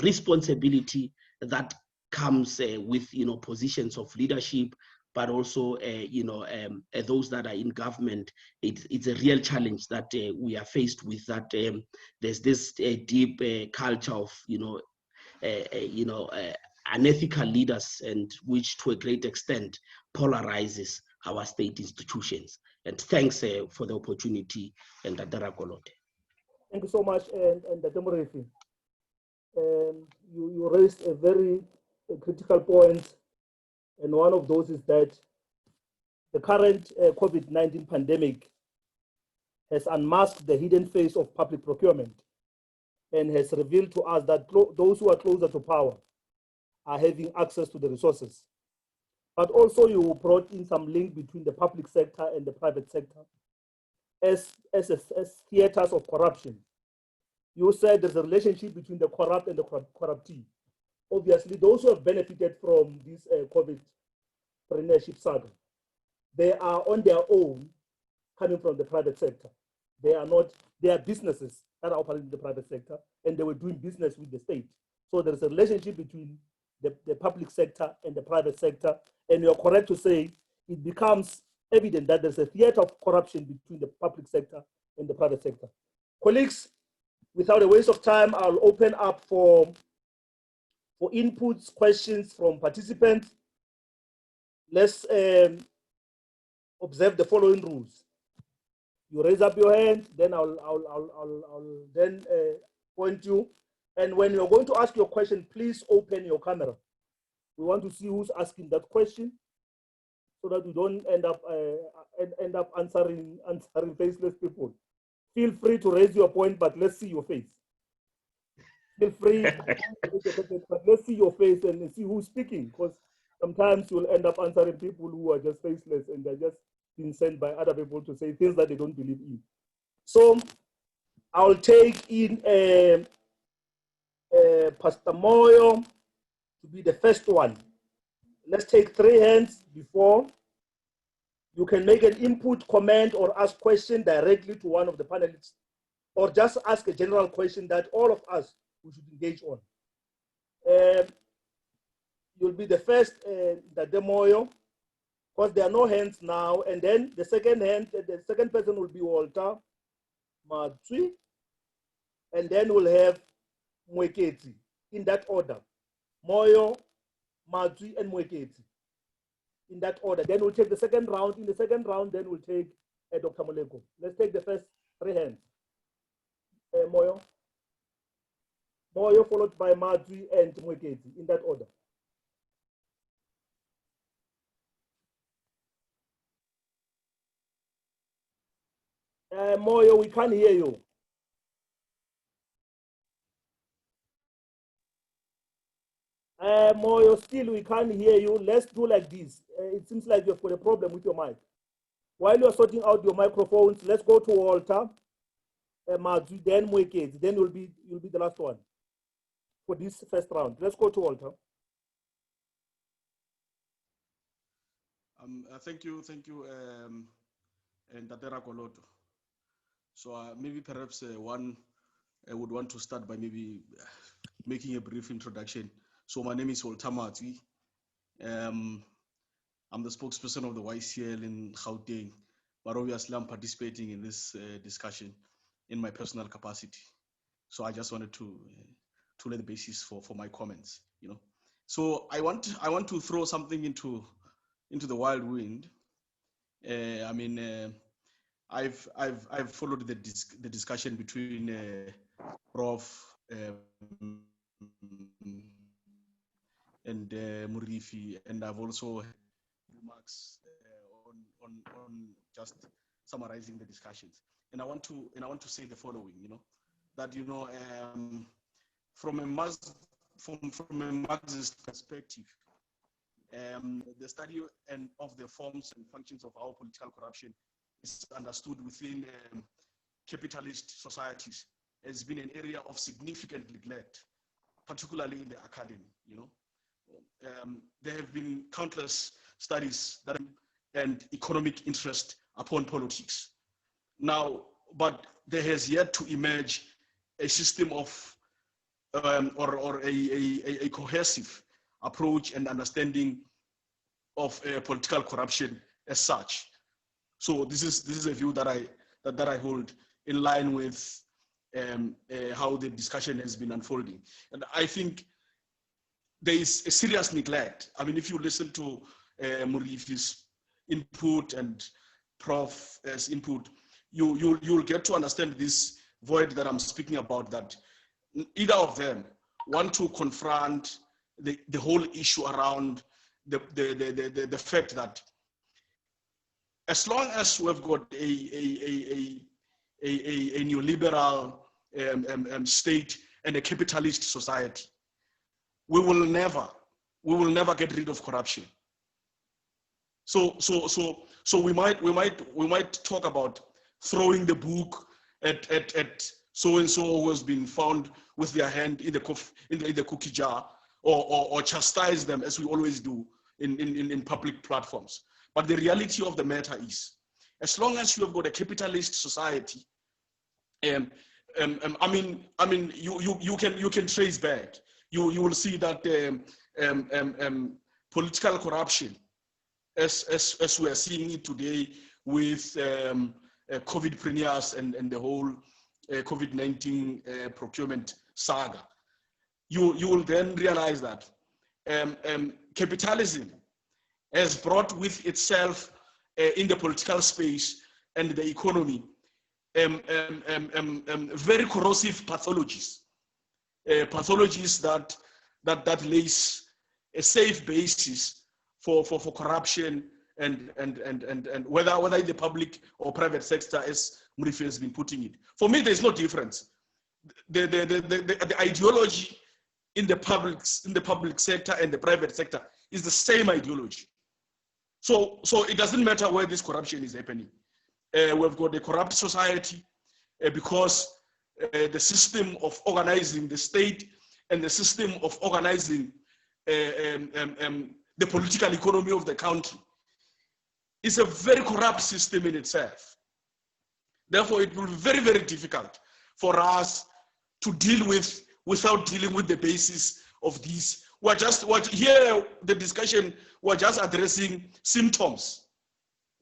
responsibility that comes with, positions of leadership, but also, those that are in government. It's a real challenge that we are faced with. That there's this deep culture of, unethical leaders, and which to a great extent polarizes our state institutions. And thanks for the opportunity, and Rakolote. Thank you so much, and you raised a very critical point, and one of those is that the current COVID-19 pandemic has unmasked the hidden face of public procurement and has revealed to us that those who are closer to power are having access to the resources. But also you brought in some link between the public sector and the private sector as theaters of corruption. You said there's a relationship between the corrupt and the corruptee. Obviously, those who have benefited from this Covidpreneruship saga, they are on their own coming from the private sector. They are businesses that are operating in the private sector, and they were doing business with the state. So there's a relationship between the public sector and the private sector, and you're correct to say it becomes evident that there's a theater of corruption between the public sector and the private sector. Colleagues, without a waste of time, I'll open up for inputs, questions from participants. Let's observe the following rules. You raise up your hand, then I'll then point you. And when you're going to ask your question, please open your camera. We want to see who's asking that question, so that we don't end up answering faceless people. Feel free to raise your point, but let's see your face. Feel free, but let's see your face and see who's speaking, because sometimes you'll end up answering people who are just faceless and they're just being sent by other people to say things that they don't believe in. So I'll take in Pastor Moyo to be the first one. Let's take 3 hands before. You can make an input, comment, or ask question directly to one of the panelists, or just ask a general question that all of us we should engage on. You'll be the first, Moyo, because there are no hands now. And then the second person will be Walter Matsui, and then we'll have Mweketi in that order. Moyo, Matsui, and Mweketi in that order. Then we'll take the second round. In the second round, then we'll take Dr. Moleko. Let's take the first 3 hands. Moyo, followed by Matsui and Mweketi in that order. Moyo, we can't hear you. Moyo, still we can't hear you. Let's do like this. It seems like you've got a problem with your mic. While you're sorting out your microphones, let's go to Walter, Madu, then Mwekezi. Then you'll be the last one for this first round. Let's go to Walter. Thank you, and Rakolote. So maybe perhaps one would want to start by maybe making a brief introduction. So my name is Walter Matsui. I'm the spokesperson of the YCL in Gauteng, but obviously I'm participating in this discussion in my personal capacity. So I just wanted to lay the basis for my comments, you know. So I want to throw something into the wild wind. I mean, I've followed the discussion between Prof. And Murifi, and I've also had remarks on just summarizing the discussions. And I want to say the following, you know, that, you know, from a Marxist perspective, the study of the forms and functions of our political corruption is understood within capitalist societies has been an area of significant neglect, particularly in the academy, you know. There have been countless studies that and economic interest upon politics. Now, but there has yet to emerge a system of or a cohesive approach and understanding of political corruption as such. So this is a view that I hold in line with how the discussion has been unfolding, and I think there is a serious neglect. I mean, if you listen to Murifi's input and Prof's input, you'll get to understand this void that I'm speaking about, that either of them want to confront the whole issue around the fact that as long as we've got a neoliberal state and a capitalist society, we will never get rid of corruption. So we might talk about throwing the book at so and so who has been found with their hand in the cookie jar, or chastise them as we always do in public platforms. But the reality of the matter is, as long as you have got a capitalist society, I mean, you can trace back. You will see that political corruption, as we are seeing it today with Covidpreneruship and the whole COVID-19 procurement saga, you will then realize that capitalism has brought with itself in the political space and the economy very corrosive pathologies. Pathologies that lays a safe basis for corruption and whether in the public or private sector, as Murifi has been putting it. For me, there's no difference. The ideology in the public sector and the private sector is the same ideology. So it doesn't matter where this corruption is happening. We've got a corrupt society because the system of organizing the state and the system of organizing the political economy of the country is a very corrupt system in itself. Therefore, it will be very, very difficult for us to deal with without dealing with the basis of these. Here, the discussion, we're just addressing symptoms.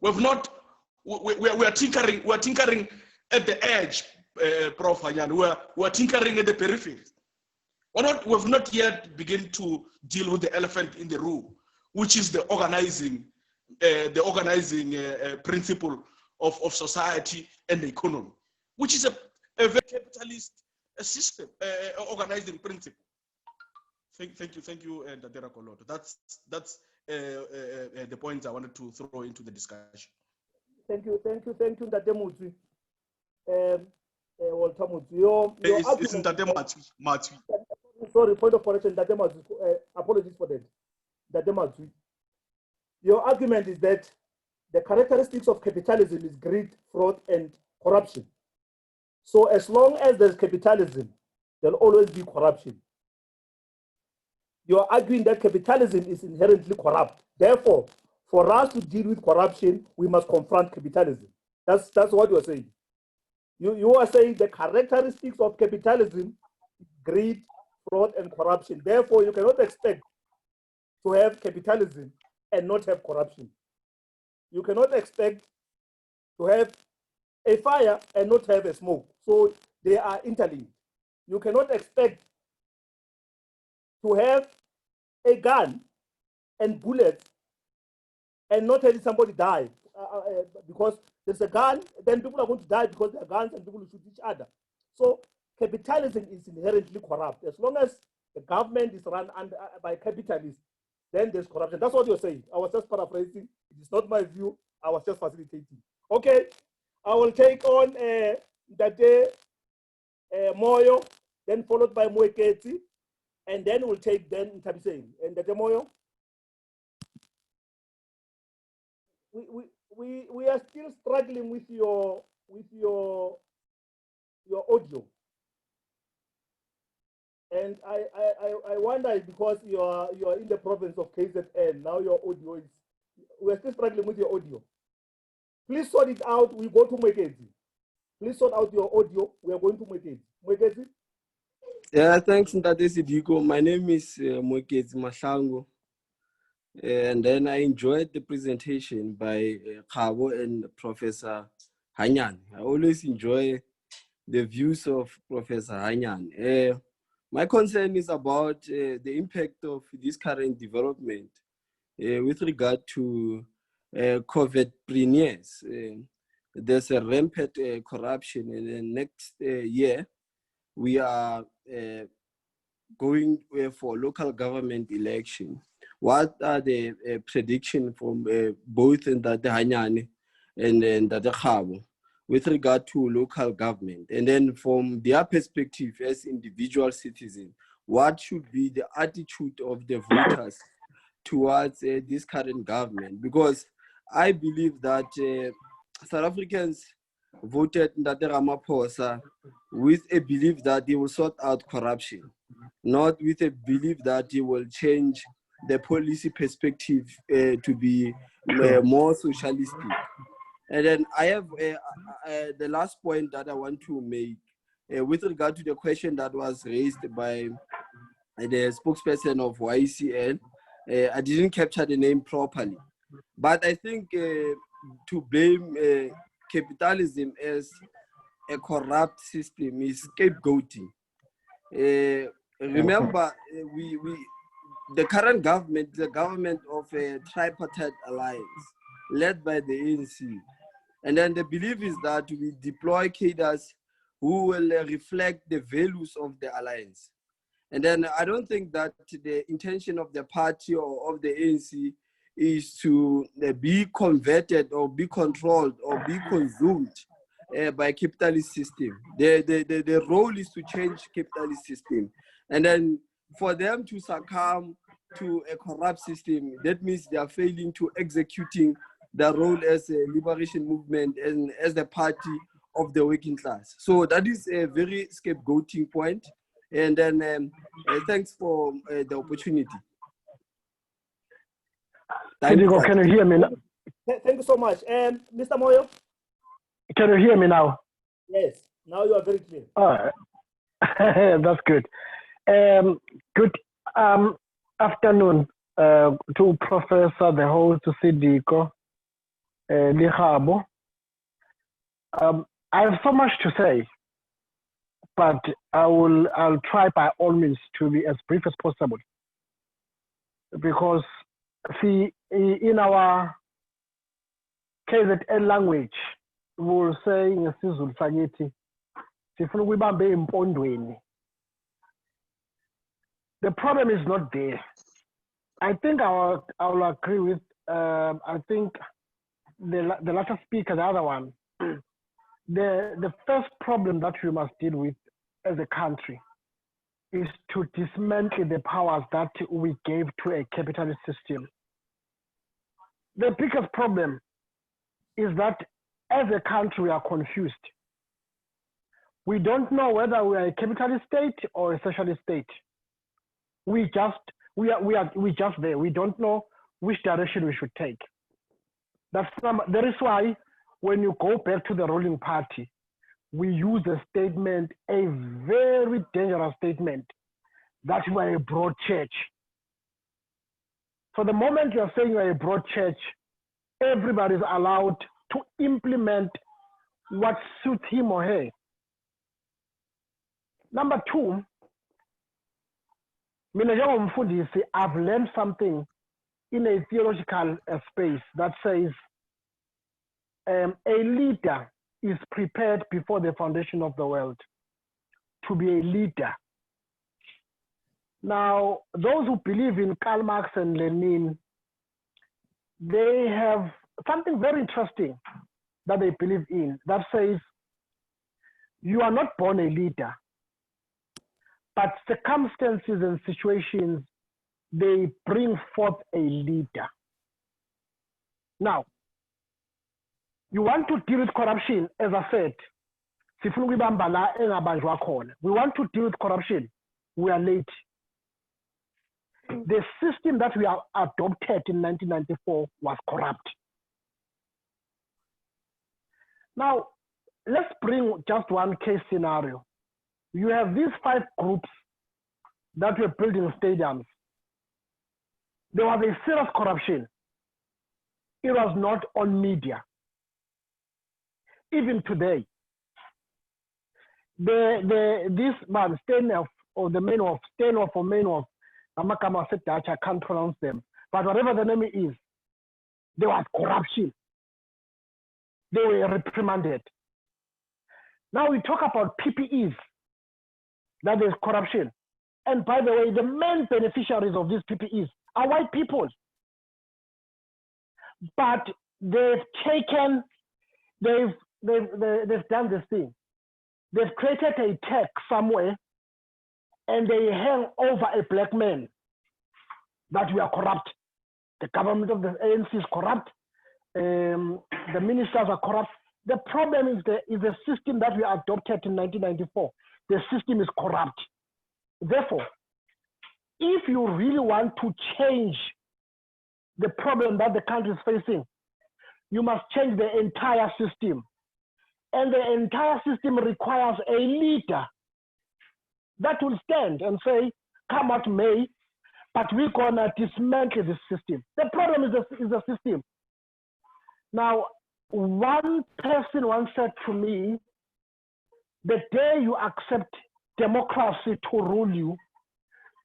We are tinkering at the edge, Prof. Hanyan. We're tinkering at the periphery. We've not yet begun to deal with the elephant in the room, which is the organizing principle of society and the economy, which is a very capitalist system, organizing principle. Thank you, Dr. Rakolote. That's the points I wanted to throw into the discussion. Thank you, Dr. Mutsi. Walter Mutsi. Isn't Dr. Matwi? Sorry, point of correction, Dr. Mutsi. Apologies for that, Dr. Mutsi. Your argument is that the characteristics of capitalism is greed, fraud, and corruption. So as long as there's capitalism, there'll always be corruption. You're arguing that capitalism is inherently corrupt. Therefore, for us to deal with corruption, we must confront capitalism. That's what you're saying. You are saying the characteristics of capitalism is greed, fraud, and corruption. Therefore, you cannot expect to have capitalism and not have corruption. You cannot expect to have a fire and not have a smoke. So they are interlinked. You cannot expect to have a gun and bullets and not having somebody die because there's a gun, then people are going to die because there are guns and people will shoot each other. So capitalism is inherently corrupt. As long as the government is run by capitalists, then there's corruption. That's what you're saying. I was just paraphrasing. It is not my view. I was just facilitating. Okay, I will take on Dade Moyo, then followed by Mweketi, and then we'll take then Ntabiseni. And Dade Moyo. We are still struggling with your audio, and I wonder because you are in the province of KZN now. Your audio is, we are still struggling with your audio. Please sort it out. We go to Mweketi. Please sort out your audio. We are going to Mweketi. Mweketi. Yeah, thanks, Ntate Sediko. My name is Mweketi Mahlangu. And then I enjoyed the presentation by Khabo and Professor Hanyan. I always enjoy the views of Professor Hanyan. My concern is about the impact of this current development with regard to Covidpreneruship. There's a rampant corruption, and then next year we are going for local government election. What are the predictions from both Ntate Hanyane and Ntate Khabo with regard to local government? And then from their perspective as individual citizens, what should be the attitude of the voters towards this current government? Because I believe that South Africans voted Ntate Ramaphosa with a belief that he will sort out corruption, not with a belief that he will change the policy perspective to be more socialistic. And then I have the last point that I want to make with regard to the question that was raised by the spokesperson of YCN. I didn't capture the name properly, but I think to blame capitalism as a corrupt system is scapegoating. Remember, the current government, the government of a tripartite alliance led by the ANC. And then the belief is that we deploy cadres who will reflect the values of the alliance. And then I don't think that the intention of the party or of the ANC is to be converted or be controlled or be consumed by capitalist system. The role is to change capitalist system. And then for them to succumb to a corrupt system, that means they are failing to executing their role as a liberation movement and as the party of the working class. So that is a very scapegoating point. And then thanks for the opportunity. Sediko, can you hear me now? Thank you so much. Mr. Moyo? Can you hear me now? Yes, now you are very clear. All right. That's good. Good afternoon to Professor, the host, Sediko Rakolote. I have so much to say, but I'll try by all means to be as brief as possible. Because see, in our KZN language, we will say ngesizulu sakithi sifuna ukubambe empondweni. The problem is not there. I think I will agree with I think the latter speaker, the other one. The first problem that we must deal with as a country is to dismantle the powers that we gave to a capitalist system. The biggest problem is that as a country we are confused. We don't know whether we are a capitalist state or a socialist state. We just there. We don't know which direction we should take. That is why when you go back to the ruling party, we use a statement, a very dangerous statement, that we are a broad church. For the moment you're saying you're a broad church, everybody's allowed to implement what suits him or her. Number two, I've learned something in a theological space that says a leader is prepared before the foundation of the world to be a leader. Now, those who believe in Karl Marx and Lenin, they have something very interesting that they believe in that says, you are not born a leader, but circumstances and situations, they bring forth a leader. Now, you want to deal with corruption, as I said, we want to deal with corruption, we are late. The system that we have adopted in 1994 was corrupt. Now, let's bring just one case scenario. You have these 5 groups that were building stadiums. There was a serious corruption. It was not on media. Even today, this man, Steinhoff, or the man of Steinhoff or Mainhoff, I can't pronounce them, but whatever the name is, there was corruption. They were reprimanded. Now we talk about PPEs, that is corruption. And by the way, the main beneficiaries of these PPEs are white people. But they've done this thing. They've created a tag somewhere and they hang over a black man that we are corrupt. The government of the ANC is corrupt. The ministers are corrupt. The problem is the system that we adopted in 1994. The system is corrupt. Therefore, if you really want to change the problem that the country is facing, you must change the entire system. And the entire system requires a leader that will stand and say, come what may, but we're gonna dismantle the system. The problem is the system. Now, one person once said to me, the day you accept democracy to rule you,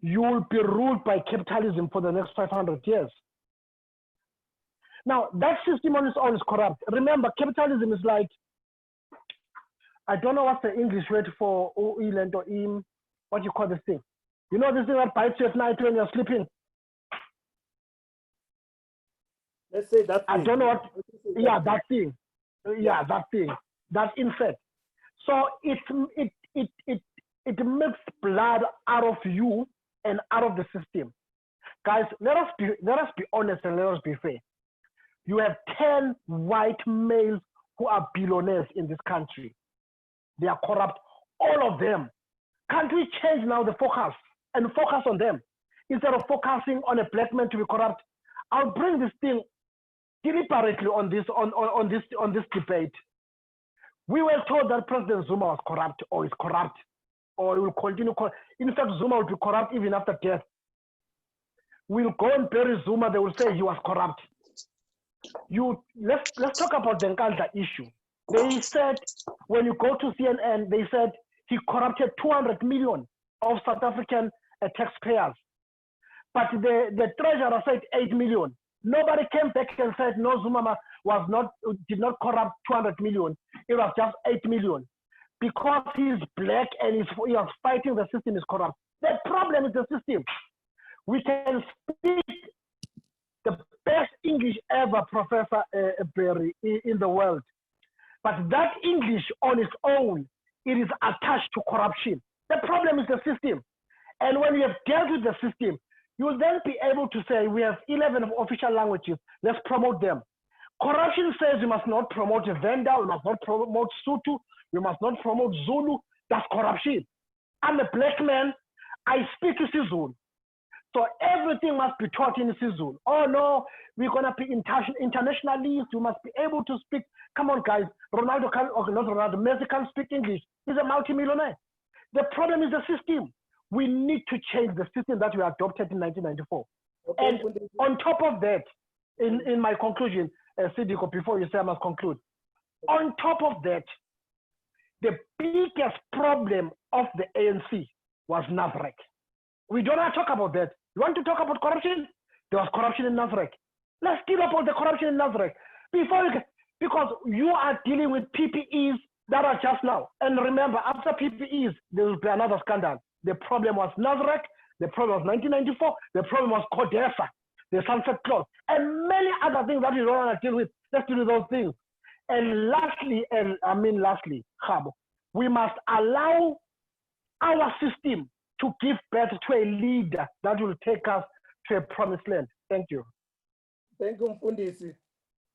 you will be ruled by capitalism for the next 500 years. Now, that system on its own is corrupt. Remember, capitalism is like, I don't know what's the English word for oil or im, what you call this thing. You know this thing that bites you at night when you're sleeping? Let's say that I don't know what, yeah, that thing. Yeah, that thing. That insect. So it makes blood out of you and out of the system. Guys, let us be honest and let us be fair. You have 10 white males who are billionaires in this country. They are corrupt, all of them. Can't we change now the focus and focus on them instead of focusing on a black man to be corrupt? I'll bring this thing deliberately on this debate. We were told that President Zuma was corrupt or is corrupt or he will continue. In fact, Zuma will be corrupt even after death. We'll go and bury Zuma, they will say he was corrupt. Let's talk about the Nkandla issue. They said, when you go to CNN, they said he corrupted 200 million of South African taxpayers. But the treasurer said 8 million. Nobody came back and said, no, Zuma did not corrupt 200 million. It was just 8 million. Because he's black and he was fighting the system is corrupt. The problem is the system. We can speak the best English ever, Professor Berry, in the world. But that English on its own, it is attached to corruption. The problem is the system. And when you have dealt with the system, you will then be able to say, we have 11 official languages, let's promote them. Corruption says you must not promote Venda, you must not promote Sutu, you must not promote Zulu. That's corruption. I'm a black man, I speak Sizulu. So everything must be taught in Sizulu. Oh no, we're gonna be internationalists, you must be able to speak. Come on guys, Ronaldo can, or not Ronaldo, Messi can speak English. He's a multimillionaire. The problem is the system. We need to change the system that we adopted in 1994. Okay, And on top of that, in my conclusion, Sediko, before you say I must conclude, on top of that, the biggest problem of the ANC was Nasrec. We don't want to talk about that. You want to talk about corruption? There was corruption in Nasrec. Let's deal about the corruption in Nasrec. Because you are dealing with PPEs that are just now. And remember, after PPEs, there will be another scandal. The problem was Nasrec, the problem was 1994, the problem was Codesa, the sunset clause, and many other things that we don't want to deal with. Let's deal with those things. And lastly, Khabo, we must allow our system to give birth to a leader that will take us to a promised land. Thank you. Thank you, Mfundisi.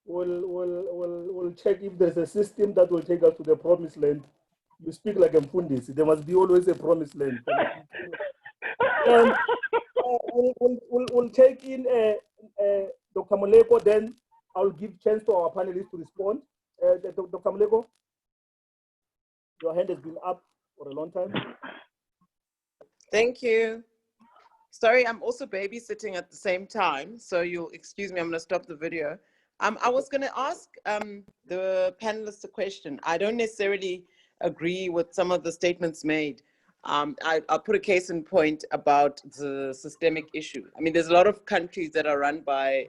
We'll check if there's a system that will take us to the promised land. You speak like a Mfundisi. There must be always a promised land. And we'll take in Dr. Moleko, then I'll give chance to our panelists to respond. Dr. Moleko, your hand has been up for a long time. Thank you. Sorry, I'm also babysitting at the same time, so you'll excuse me, I'm gonna stop the video. I was gonna ask the panelists a question. I don't necessarily agree with some of the statements made. I'll put a case in point about the systemic issue. I mean, there's a lot of countries that are run by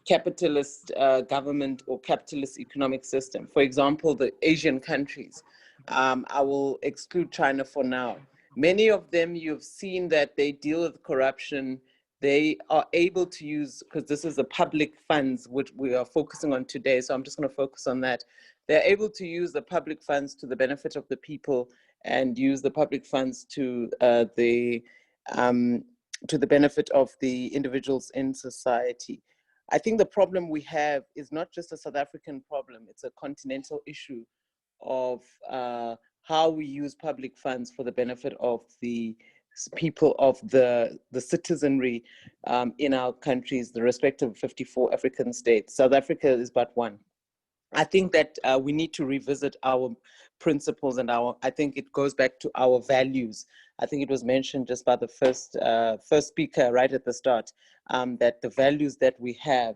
capitalist government or capitalist economic system. For example, the Asian countries. I will exclude China for now. Many of them, you've seen that they deal with corruption. They are able to use, because this is the public funds, which we are focusing on today, so I'm just going to focus on that. They're able to use the public funds to the benefit of the people and use the public funds to the benefit of the individuals in society. I think the problem we have is not just a South African problem, it's a continental issue of how we use public funds for the benefit of the people of the citizenry in our countries, the respective 54 African states. South Africa is but one. I think that we need to revisit our principles and I think it goes back to our values. I think it was mentioned just by the first speaker right at the start, that the values that we have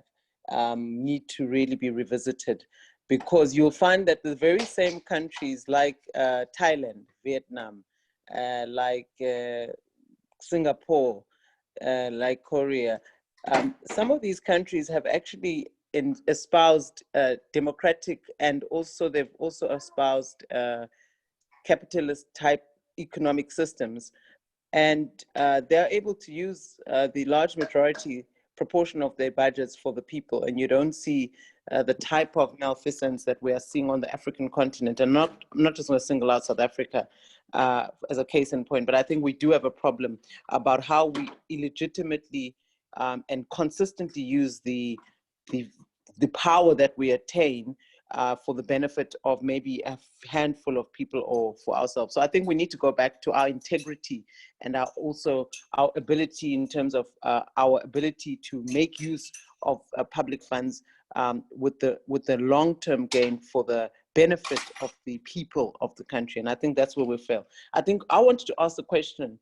need to really be revisited, because you'll find that the very same countries like Thailand, Vietnam, like Singapore, like Korea, some of these countries have actually espoused democratic, and also they've also espoused capitalist type economic systems, and they're able to use the large majority proportion of their budgets for the people, and you don't see the type of malfeasance that we are seeing on the African continent. And I'm not just going to single out South Africa as a case in point, but I think we do have a problem about how we illegitimately and consistently use the power that we attain for the benefit of maybe a handful of people or for ourselves. So I think we need to go back to our integrity and also our ability in terms of our ability to make use of public funds with the long-term gain for the benefit of the people of the country. And I think that's where we fail. I think I wanted to ask the question.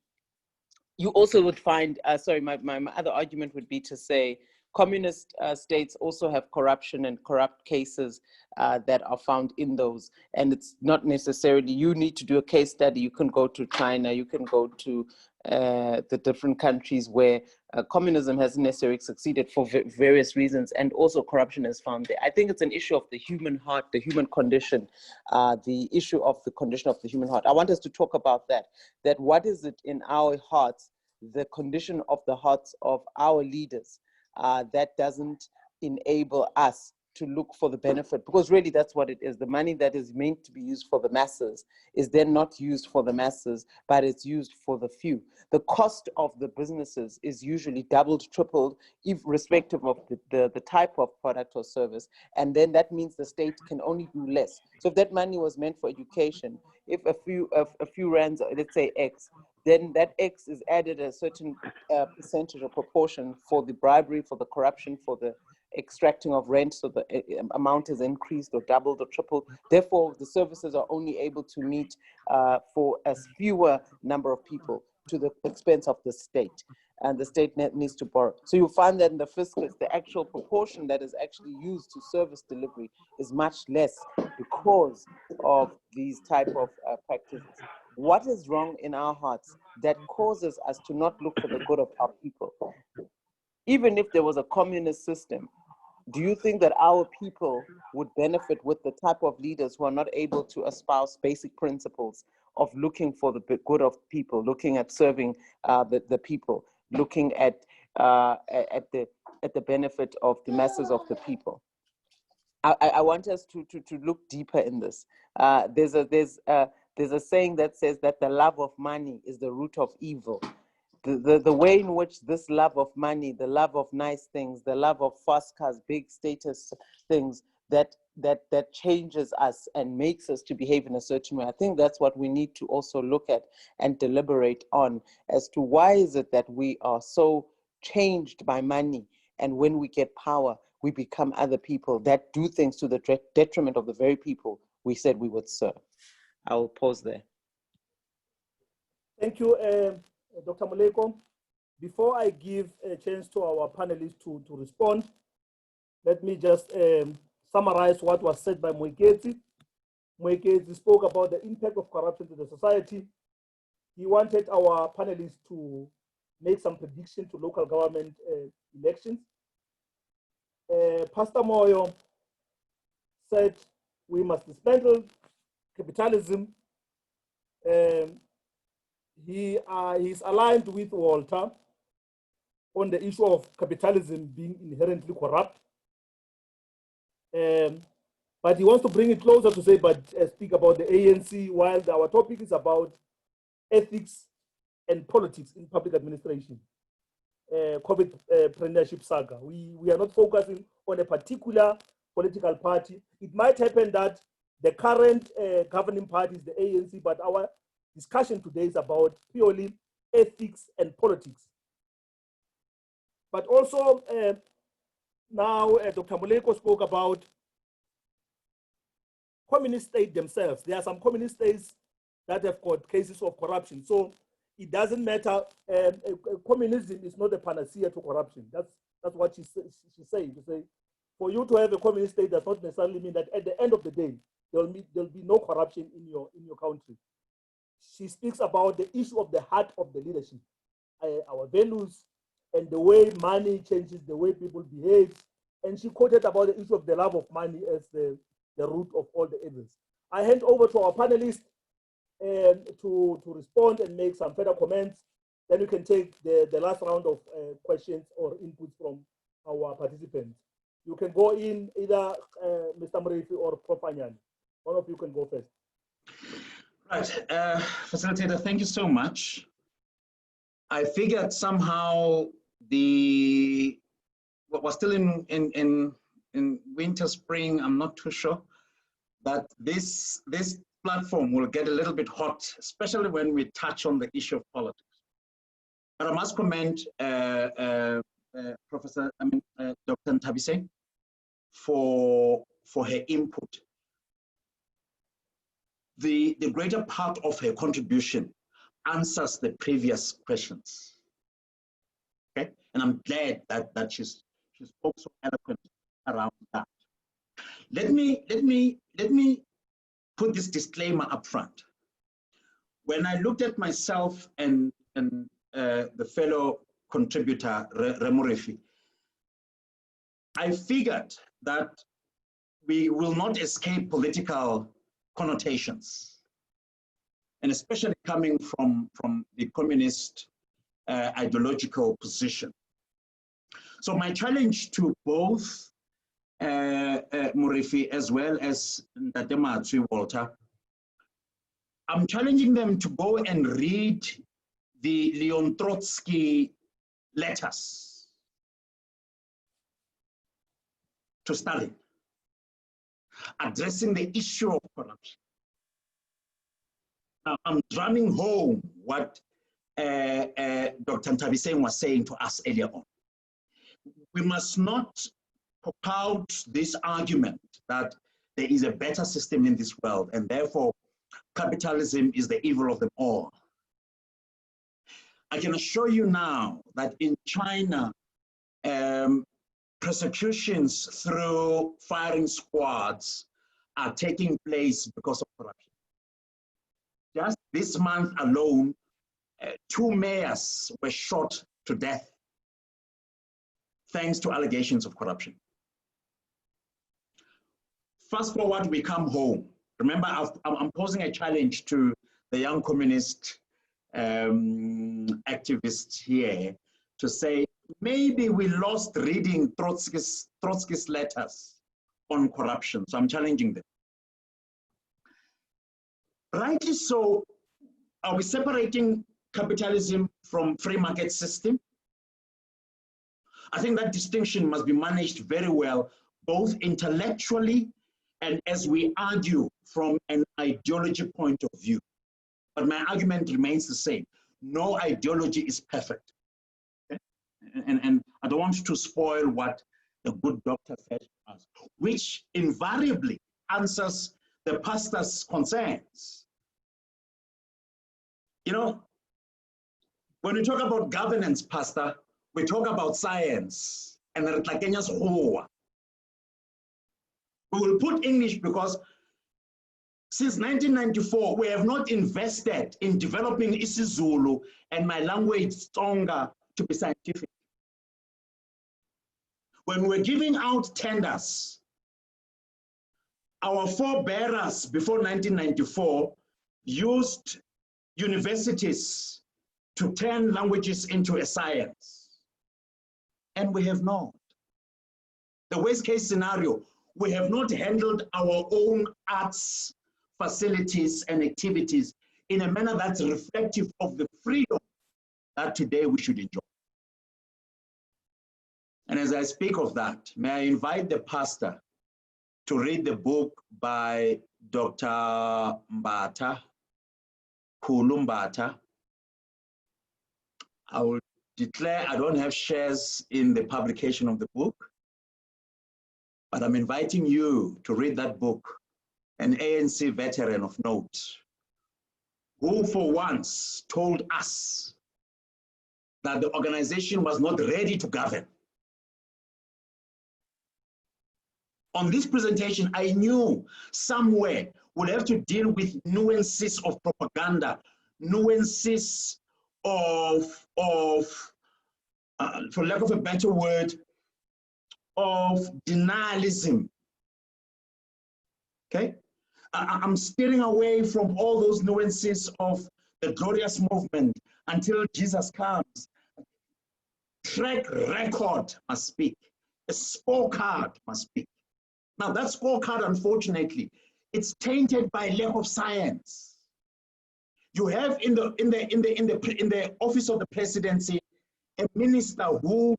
You also would find, my other argument would be to say, communist states also have corruption and corrupt cases that are found in those. And it's not necessarily, you need to do a case study. You can go to China, you can go to the different countries where communism hasn't necessarily succeeded for various reasons, and also corruption is found there. I think it's an issue of the human heart, the human condition, the issue of the condition of the human heart. I want us to talk about that what is it in our hearts, the condition of the hearts of our leaders, that doesn't enable us to look for the benefit, because really that's what it is. The money that is meant to be used for the masses is then not used for the masses, but it's used for the few. The cost of the businesses is usually doubled, tripled, irrespective of the type of product or service. And then that means the state can only do less. So if that money was meant for education, if a few rands, let's say X, then that X is added a certain percentage or proportion for the bribery, for the corruption, for the extracting of rent, so the amount is increased or doubled or tripled. Therefore, the services are only able to meet for as fewer number of people. to the expense of the state, and the state needs to borrow. So you find that in the fiscus, the actual proportion that is actually used to service delivery is much less because of these type of practices. What is wrong in our hearts that causes us to not look for the good of our people? Even if there was a communist system, do you think that our people would benefit with the type of leaders who are not able to espouse basic principles of looking for the good of people, looking at serving the people, looking at the benefit of the masses of the people? I want us to look deeper in this. There's a saying that says that the love of money is the root of evil. The way in which this love of money, the love of nice things, the love of fast cars, big status things, that changes us and makes us to behave in a certain way. I think that's what we need to also look at and deliberate on, as to why is it that we are so changed by money, and when we get power, we become other people that do things to the detriment of the very people we said we would serve. I will pause there. Thank you, Dr. Moleko. Before I give a chance to our panelists to respond, let me just summarize what was said by Moeketsi. Moeketsi spoke about the impact of corruption to the society. He wanted our panelists to make some prediction to local government elections. Pastor Moyo said we must dismantle capitalism. He's aligned with Walter on the issue of capitalism being inherently corrupt. But he wants to bring it closer to say, speak about the ANC, while our topic is about ethics and politics in public administration. Covidpreneruship saga. We are not focusing on a particular political party. It might happen that the current governing party is the ANC, but our discussion today is about purely ethics and politics. But also now Dr. Moleko spoke about communist states themselves. There are some communist states that have got cases of corruption. So it doesn't matter. Communism is not a panacea to corruption. That's what she's saying. To say, for you to have a communist state does not necessarily mean that at the end of the day there'll be no corruption in your country. She speaks about the issue of the heart of the leadership, our values, and the way money changes the way people behave. And she quoted about the issue of the love of money as the root of all the evils. I hand over to our panelists to respond and make some further comments. Then we can take the last round of questions or inputs from our participants. You can go in either Mr. Murifi or Prof. Anyani. One of you can go first. Right, facilitator, thank you so much. I figured somehow we're still in winter, spring, I'm not too sure, that this platform will get a little bit hot, especially when we touch on the issue of politics. But I must commend Dr. Ntabise for her input. The greater part of her contribution answers the previous questions. Okay, and I'm glad that she spoke so eloquently around that. Let me put this disclaimer up front. When I looked at myself and the fellow contributor Remurefi, I figured that we will not escape political connotations, and especially coming from the communist ideological position. So my challenge to both Murifi as well as Ndatematsu Walter, I'm challenging them to go and read the Leon Trotsky letters to Stalin, addressing the issue of corruption. Now, I'm drumming home what Dr. Ntabise was saying to us earlier on. We must not put out this argument that there is a better system in this world and therefore capitalism is the evil of them all. I can assure you now that in China, prosecutions through firing squads are taking place because of corruption. Just this month alone, 2 mayors were shot to death thanks to allegations of corruption. Fast forward, we come home. Remember, I'm posing a challenge to the young communist activists here to say, maybe we lost reading Trotsky's letters on corruption. So I'm challenging them. Rightly so, are we separating capitalism from free market system? I think that distinction must be managed very well, both intellectually and as we argue from an ideology point of view. But my argument remains the same. No ideology is perfect. Okay? And I don't want to spoil what the good doctor said to us, which invariably answers the pastor's concerns. You know, when we talk about governance, Pastor, we talk about science and we will put English because since 1994, we have not invested in developing isiZulu and my language stronger to be scientific. When we're giving out tenders, our forebearers before 1994 used universities to turn languages into a science. And we have not. The worst case scenario, we have not handled our own arts facilities and activities in a manner that's reflective of the freedom that today we should enjoy. And as I speak of that, may I invite the pastor to read the book by Dr. Mbata, Kulumbata. I will declare I don't have shares in the publication of the book, but I'm inviting you to read that book, an ANC veteran of note, who for once told us that the organization was not ready to govern. On this presentation, I knew somewhere we'll have to deal with nuances of propaganda, nuances of for lack of a better word, of denialism. Okay? I'm steering away from all those nuances of the glorious movement until Jesus comes. Track record must speak. A scorecard must speak. Now that scorecard, unfortunately, it's tainted by lack of science. You have in the office of the presidency a minister who,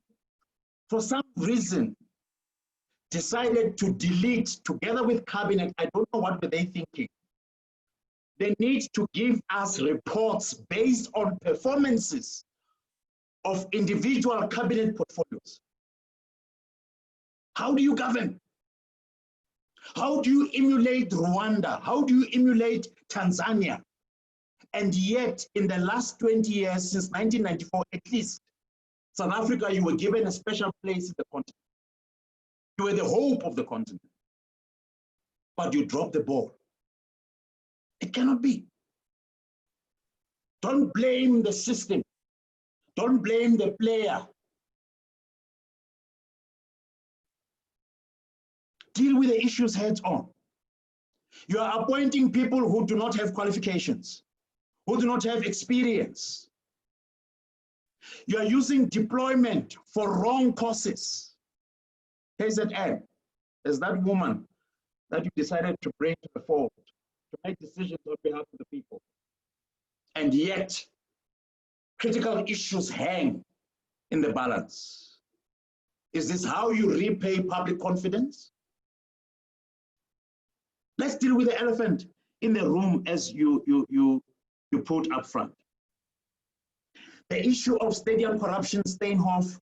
for some reason, decided to delete, together with cabinet, I don't know what were they thinking. They need to give us reports based on performances of individual cabinet portfolios. How do you govern? How do you emulate Rwanda? How do you emulate Tanzania? And yet, in the last 20 years, since 1994 at least, South Africa, you were given a special place in the continent. You were the hope of the continent. But you dropped the ball. It cannot be. Don't blame the system. Don't blame the player. Deal with the issues heads on. You are appointing people who do not have qualifications, who do not have experience. You are using deployment for wrong causes. KZN is that woman that you decided to bring to the fore to make decisions on behalf of the people. And yet, critical issues hang in the balance. Is this how you repay public confidence? Let's deal with the elephant in the room as you put up front. The issue of stadium corruption, Steinhoff,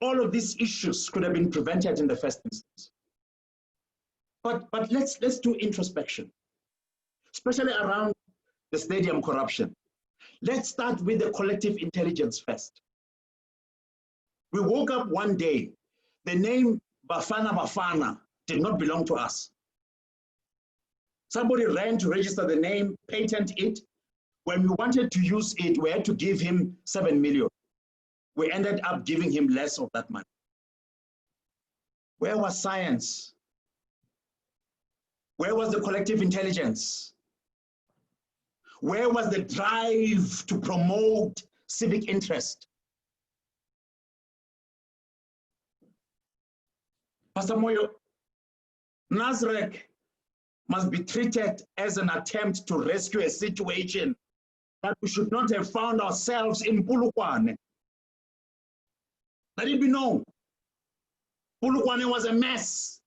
all of these issues could have been prevented in the first instance. But let's do introspection, especially around the stadium corruption. Let's start with the collective intelligence first. We woke up one day, the name Bafana Bafana did not belong to us. Somebody ran to register the name, patent it. When we wanted to use it, we had to give him 7 million. We ended up giving him less of that money. Where was science? Where was the collective intelligence? Where was the drive to promote civic interest? Pastor Moyo, Nasrec must be treated as an attempt to rescue a situation that we should not have found ourselves in Polokwane. Let it be known, Polokwane was a mess.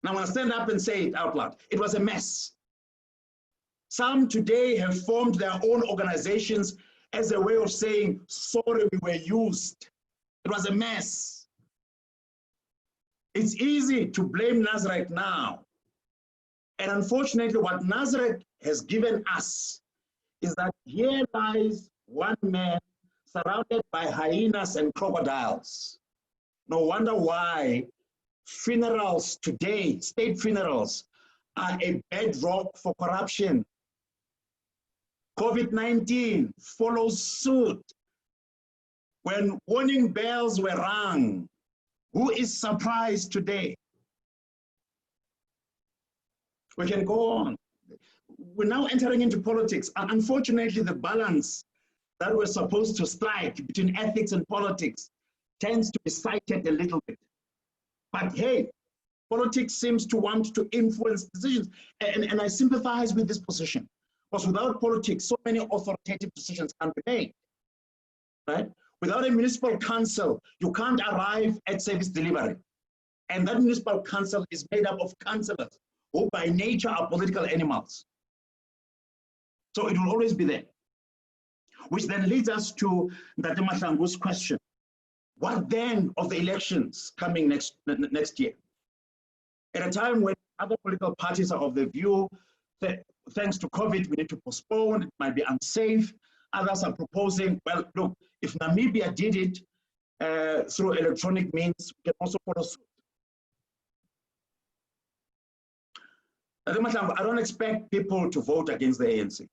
Now I'm going to stand up and say it out loud. It was a mess. Some today have formed their own organizations as a way of saying, sorry, we were used. It was a mess. It's easy to blame Nasrec now. And unfortunately, what Nasrec has given us is that here lies one man surrounded by hyenas and crocodiles. No wonder why funerals today, state funerals, are a bedrock for corruption. COVID-19 follows suit. When warning bells were rung, who is surprised today? We can go on. We're now entering into politics. And unfortunately, the balance that we're supposed to strike between ethics and politics tends to be sighted a little bit. But hey, politics seems to want to influence decisions. And I sympathize with this position. Because without politics, so many authoritative decisions can be made, right? Without a municipal council, you can't arrive at service delivery. And that municipal council is made up of councillors who by nature are political animals. So it will always be there. Which then leads us to Ndate Mahlangu's question. What then of the elections coming next year? At a time when other political parties are of the view that thanks to COVID, we need to postpone, it might be unsafe. Others are proposing, well, look, if Namibia did it through electronic means, we can also follow suit. I don't expect people to vote against the ANC.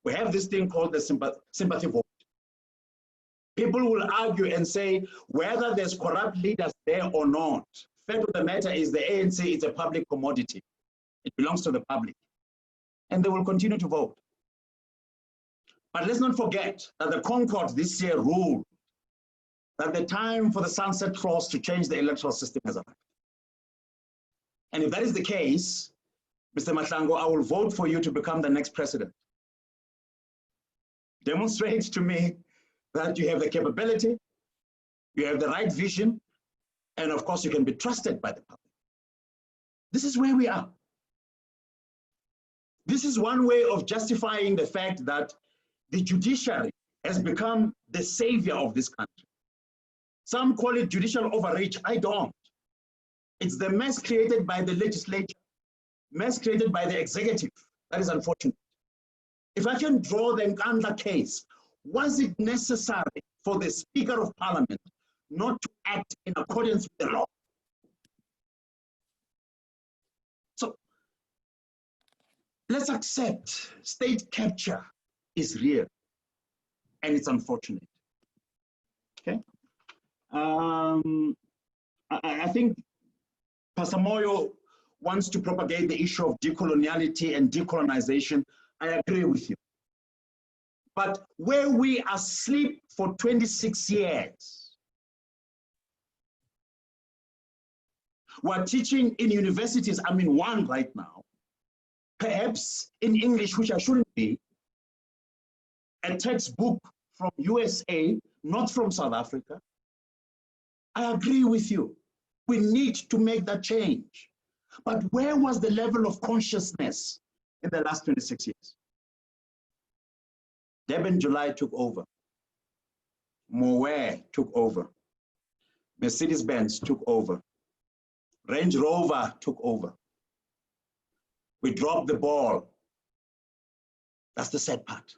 We have this thing called the sympathy vote. People will argue and say, whether there's corrupt leaders there or not, fact of the matter is the ANC is a public commodity. It belongs to the public. And they will continue to vote. But let's not forget that the Concord this year ruled that the time for the sunset clause to change the electoral system has arrived. And if that is the case, Mr. Mahlangu, I will vote for you to become the next president. Demonstrate to me that you have the capability, you have the right vision, and of course you can be trusted by the public. This is where we are. This is one way of justifying the fact that the judiciary has become the savior of this country. Some call it judicial overreach. I don't. It's the mess created by the legislature, mess created by the executive. That is unfortunate. If I can draw the Nkandla case, was it necessary for the Speaker of Parliament not to act in accordance with the law? So let's accept state capture is real and it's unfortunate. Okay. I think Pastor Moyo wants to propagate the issue of decoloniality and decolonization. I agree with you. But where we are asleep for 26 years, we're teaching in universities, I'm in one right now, perhaps in English, which I shouldn't be, a textbook from USA, not from South Africa. I agree with you. We need to make that change. But where was the level of consciousness in the last 26 years? Durban July took over. Moe took over. Mercedes-Benz took over. Range Rover took over. We dropped the ball That's the sad part.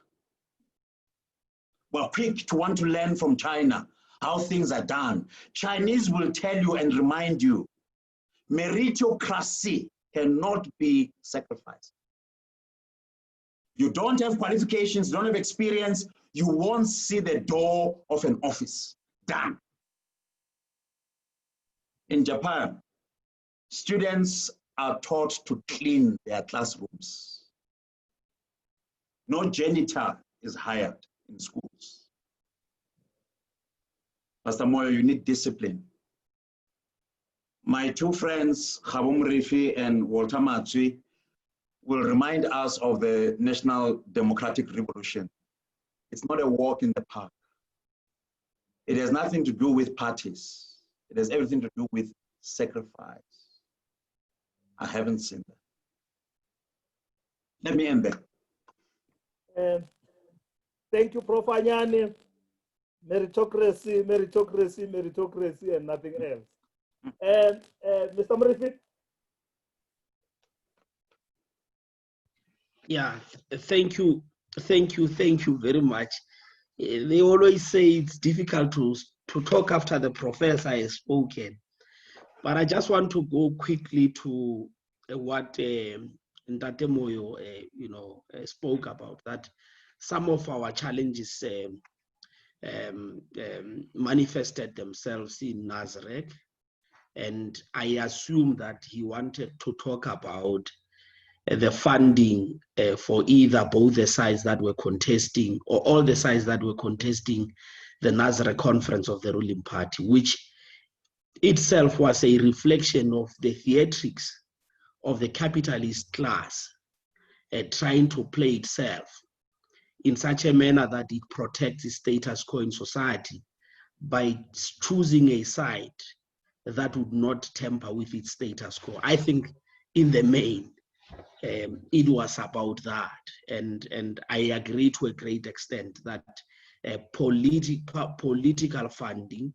We're quick to want to learn from China how things are done. Chinese will tell you and remind you, meritocracy cannot be sacrificed. You don't have qualifications, don't have experience, you won't see the door of an office. Done. In Japan, students are taught to clean their classrooms. No janitor is hired in schools. Pastor Moyo, you need discipline. My two friends, Khabo Murifi and Walter Matsui, will remind us of the National Democratic Revolution. It's not a walk in the park. It has nothing to do with parties. It has everything to do with sacrifice. I haven't seen that. Let me end there. Thank you, Prof. Anyane. Meritocracy, meritocracy, meritocracy, and nothing else. And Mr. Murifi? Yeah, thank you very much. They always say it's difficult to talk after the professor has spoken, but I just want to go quickly to what Ndate Moyo spoke about, that some of our challenges manifested themselves in Nazareth, and I assume that he wanted to talk about the funding for either both the sides that were contesting or all the sides that were contesting the Nazareth conference of the ruling party, which itself was a reflection of the theatrics of the capitalist class trying to play itself in such a manner that it protects its status quo in society by choosing a side that would not tamper with its status quo. I think in the main, it was about that, and I agree to a great extent that political funding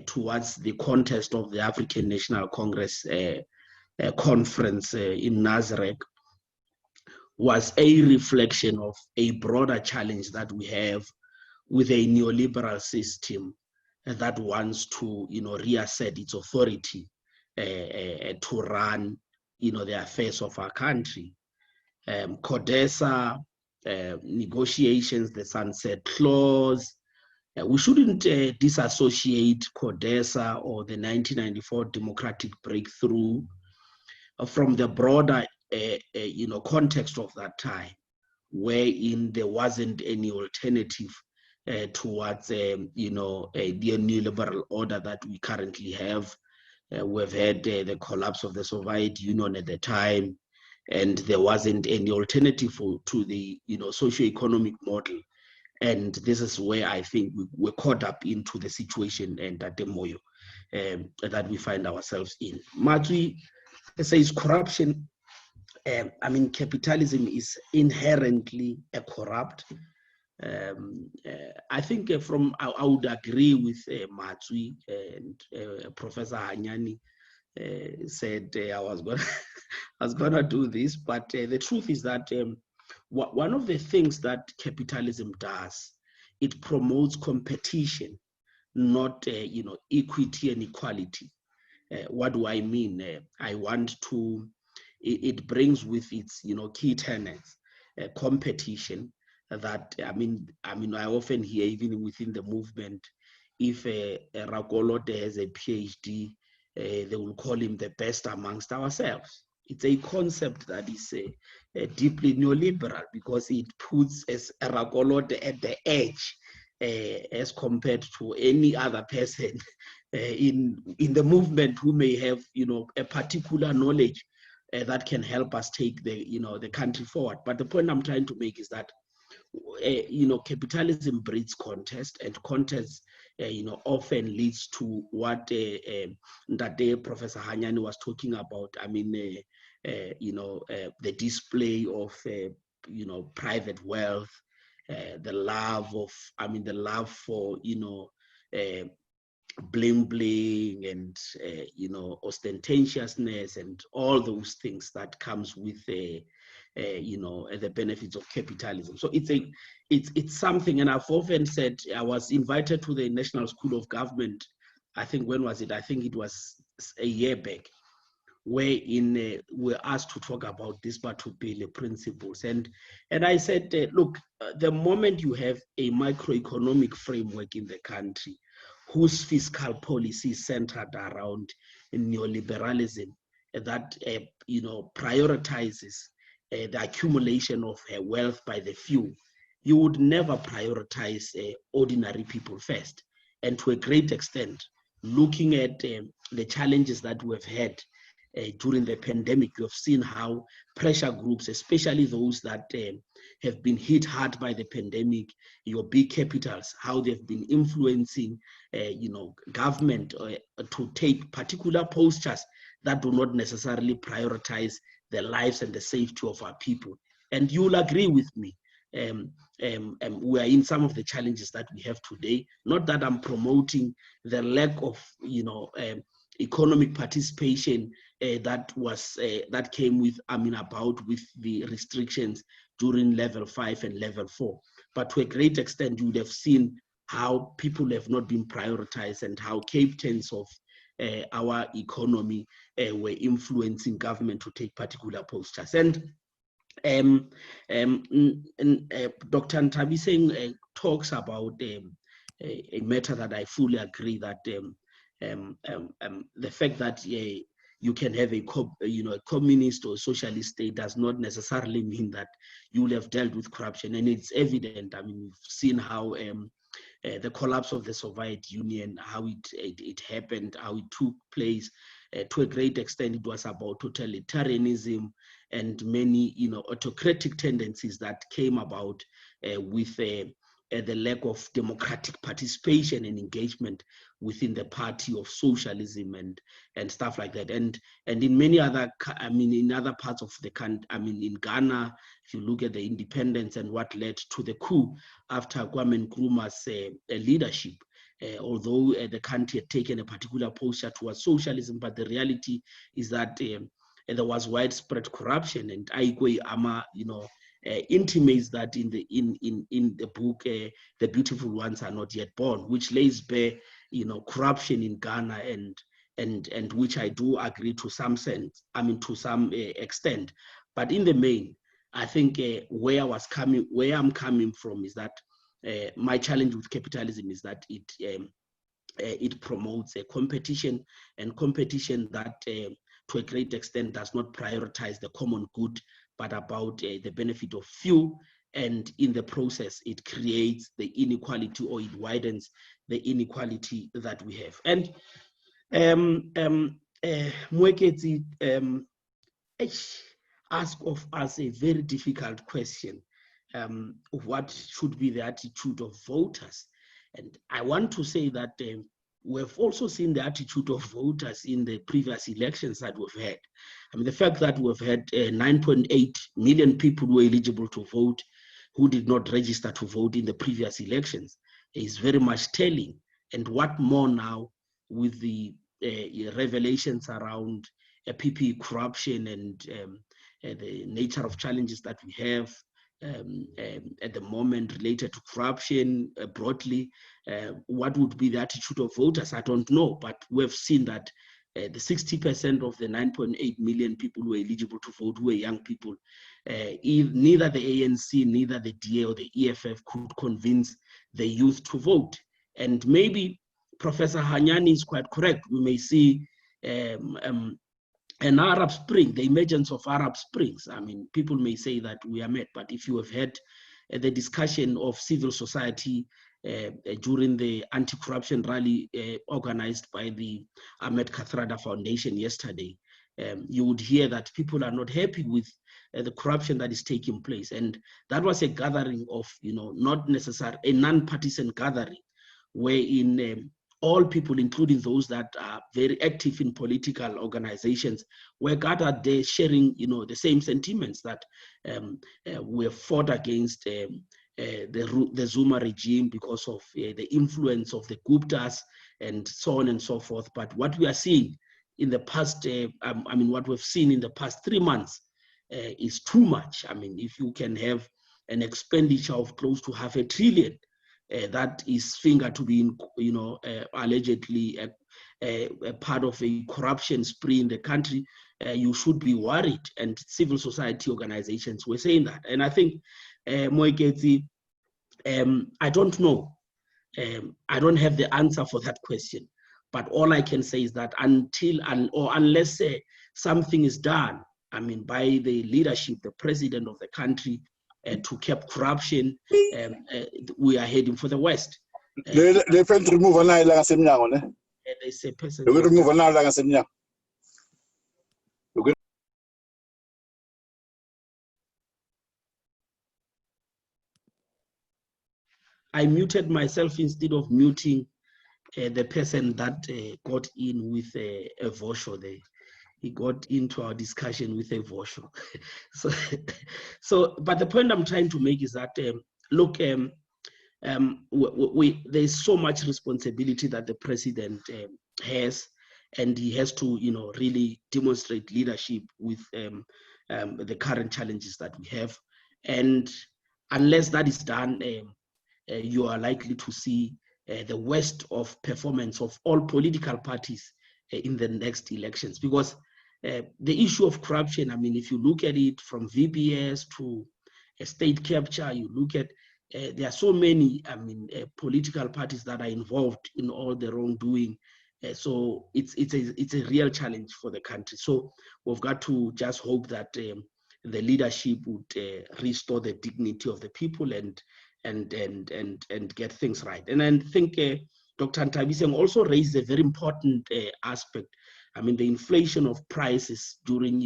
towards the contest of the African National Congress conference in Nazareth was a reflection of a broader challenge that we have with a neoliberal system that wants to reassert its authority to run the affairs of our country. CODESA, negotiations, the Sunset Clause. We shouldn't disassociate CODESA or the 1994 democratic breakthrough from the broader context of that time, wherein there wasn't any alternative towards the neoliberal order that we currently have. We've had the collapse of the Soviet Union at the time, and there wasn't any alternative to the socio-economic model. And this is where I think we're caught up into the situation and at the Moyo that we find ourselves in. Matsui says corruption. Capitalism is inherently corrupt. I think I would agree with Matsui and Professor Anyane said I was gonna do this, but the truth is that one of the things that capitalism does, it promotes competition, not equity and equality. What do I mean? It brings with its key tenets competition. That I often hear even within the movement, if Rakolote has a PhD, they will call him the best amongst ourselves. It's a concept that is deeply neoliberal because it puts Rakolote at the edge as compared to any other person in the movement who may have a particular knowledge that can help us take the country forward. But the point I'm trying to make is that capitalism breeds contest, and contest often leads to what that day Professor Anyane was talking about. The display of private wealth, the love for bling bling and ostentatiousness and all those things that comes with the benefits of capitalism. So it's something, and I've often said, I was invited to the National School of Government, I think, when was it? I think it was a year back, wherein we're asked to talk about this Batubile principles. And I said, look, the moment you have a microeconomic framework in the country whose fiscal policy is centered around neoliberalism that prioritizes the accumulation of wealth by the few, you would never prioritize ordinary people first. And to a great extent, looking at the challenges that we've had during the pandemic, we have seen how pressure groups, especially those that have been hit hard by the pandemic, your big capitals, how they've been influencing, government to take particular postures that do not necessarily prioritize the lives and the safety of our people. And you'll agree with me, we are in some of the challenges that we have today. Not that I'm promoting the lack of, economic participation that came with, about with the restrictions during level 5 and level 4. But to a great extent, you would have seen how people have not been prioritized and how captains of our economy were influencing government to take particular postures. And Dr. Ntabiseng talks about a matter that I fully agree, that the fact that you can have a communist or socialist state does not necessarily mean that you will have dealt with corruption. And it's evident. I mean, we've seen how the collapse of the Soviet Union, how it happened, how it took place. To a great extent, it was about totalitarianism and many, autocratic tendencies that came about with the lack of democratic participation and engagement within the party of socialism and stuff like that. And in many other, in other parts of the country, in Ghana, if you look at the independence and what led to the coup after Kwame Nkrumah's leadership, although the country had taken a particular posture towards socialism, but the reality is that there was widespread corruption. And Aigwe Ama, intimates that in the book, The Beautiful Ones Are Not Yet Born, which lays bare, corruption in Ghana, and which I do agree to some sense, to some extent. But in the main, I think where I'm coming from is that my challenge with capitalism is that it promotes a competition, and competition that to a great extent does not prioritize the common good, but about the benefit of few. And in the process, it creates the inequality, or it widens the inequality that we have. And Mwekezi asked of us a very difficult question. What should be the attitude of voters? And I want to say that we've also seen the attitude of voters in the previous elections that we've had. The fact that we've had 9.8 million people who were eligible to vote who did not register to vote in the previous elections is very much telling. And what more now with the revelations around PPE corruption and the nature of challenges that we have at the moment related to corruption broadly. What would be the attitude of voters? I don't know, but we've seen that the 60% of the 9.8 million people who are eligible to vote, who are young people, neither the ANC, neither the DA or the EFF could convince the youth to vote. And maybe Professor Hanyani is quite correct. We may see an Arab Spring, the emergence of Arab Springs. People may say that we are mad, but if you have had the discussion of civil society during the anti-corruption rally organized by the Ahmed Kathrada Foundation yesterday, you would hear that people are not happy with the corruption that is taking place. And that was a gathering of, not necessarily a non-partisan gathering, wherein all people, including those that are very active in political organizations, were gathered there sharing, the same sentiments that we have fought against the Zuma regime because of the influence of the Guptas and so on and so forth. But what we are seeing in the past, what we've seen in the past 3 months is too much. I mean, if you can have an expenditure of close to $500 billion, that is fingered to be, allegedly a part of a corruption spree in the country, you should be worried. And civil society organizations were saying that. And I think, Moeketsi, I don't know. I don't have the answer for that question. But all I can say is that unless something is done, I mean, by the leadership, the president of the country, to curb corruption, we are heading for the West. They plan to remove an island. They say person. They will remove an island. I muted myself instead of muting the person that got in with a vosho there. He got into our discussion with a vosho. But the point I'm trying to make is that, look, there's so much responsibility that the president has, and he has to, really demonstrate leadership with the current challenges that we have. And unless that is done, you are likely to see the worst of performance of all political parties in the next elections. Because the issue of corruption, I mean, if you look at it from VBS to state capture, you look at, there are so many, I mean, political parties that are involved in all the wrongdoing. So it's a real challenge for the country. So we've got to just hope that the leadership would restore the dignity of the people and get things right. And I think Dr. Ntabiseng also raised a very important aspect. I mean, the inflation of prices during,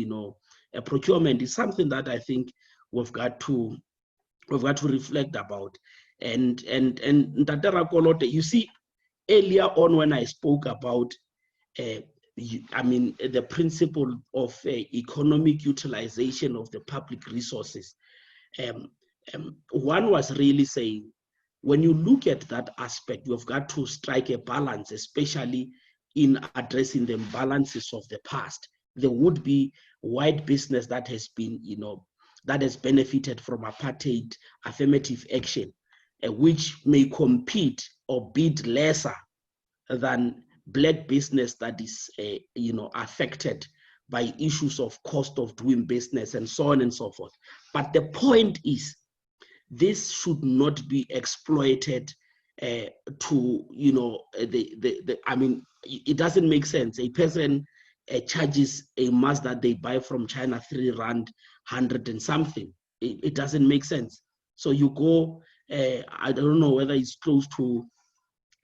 a procurement is something that I think we've got to reflect about. And Ntate Rakolote, you see, earlier on when I spoke about, I mean, the principle of economic utilization of the public resources, one was really saying, when you look at that aspect, you've got to strike a balance, especially in addressing the imbalances of the past. There would be wide business that has been, that has benefited from apartheid affirmative action, which may compete or bid lesser than black business that is, affected by issues of cost of doing business and so on and so forth. But the point is, this should not be exploited to, I mean, it doesn't make sense. A person charges a mask that they buy from China 3 rand, 100 and something. It doesn't make sense. So you go, I don't know whether it's close to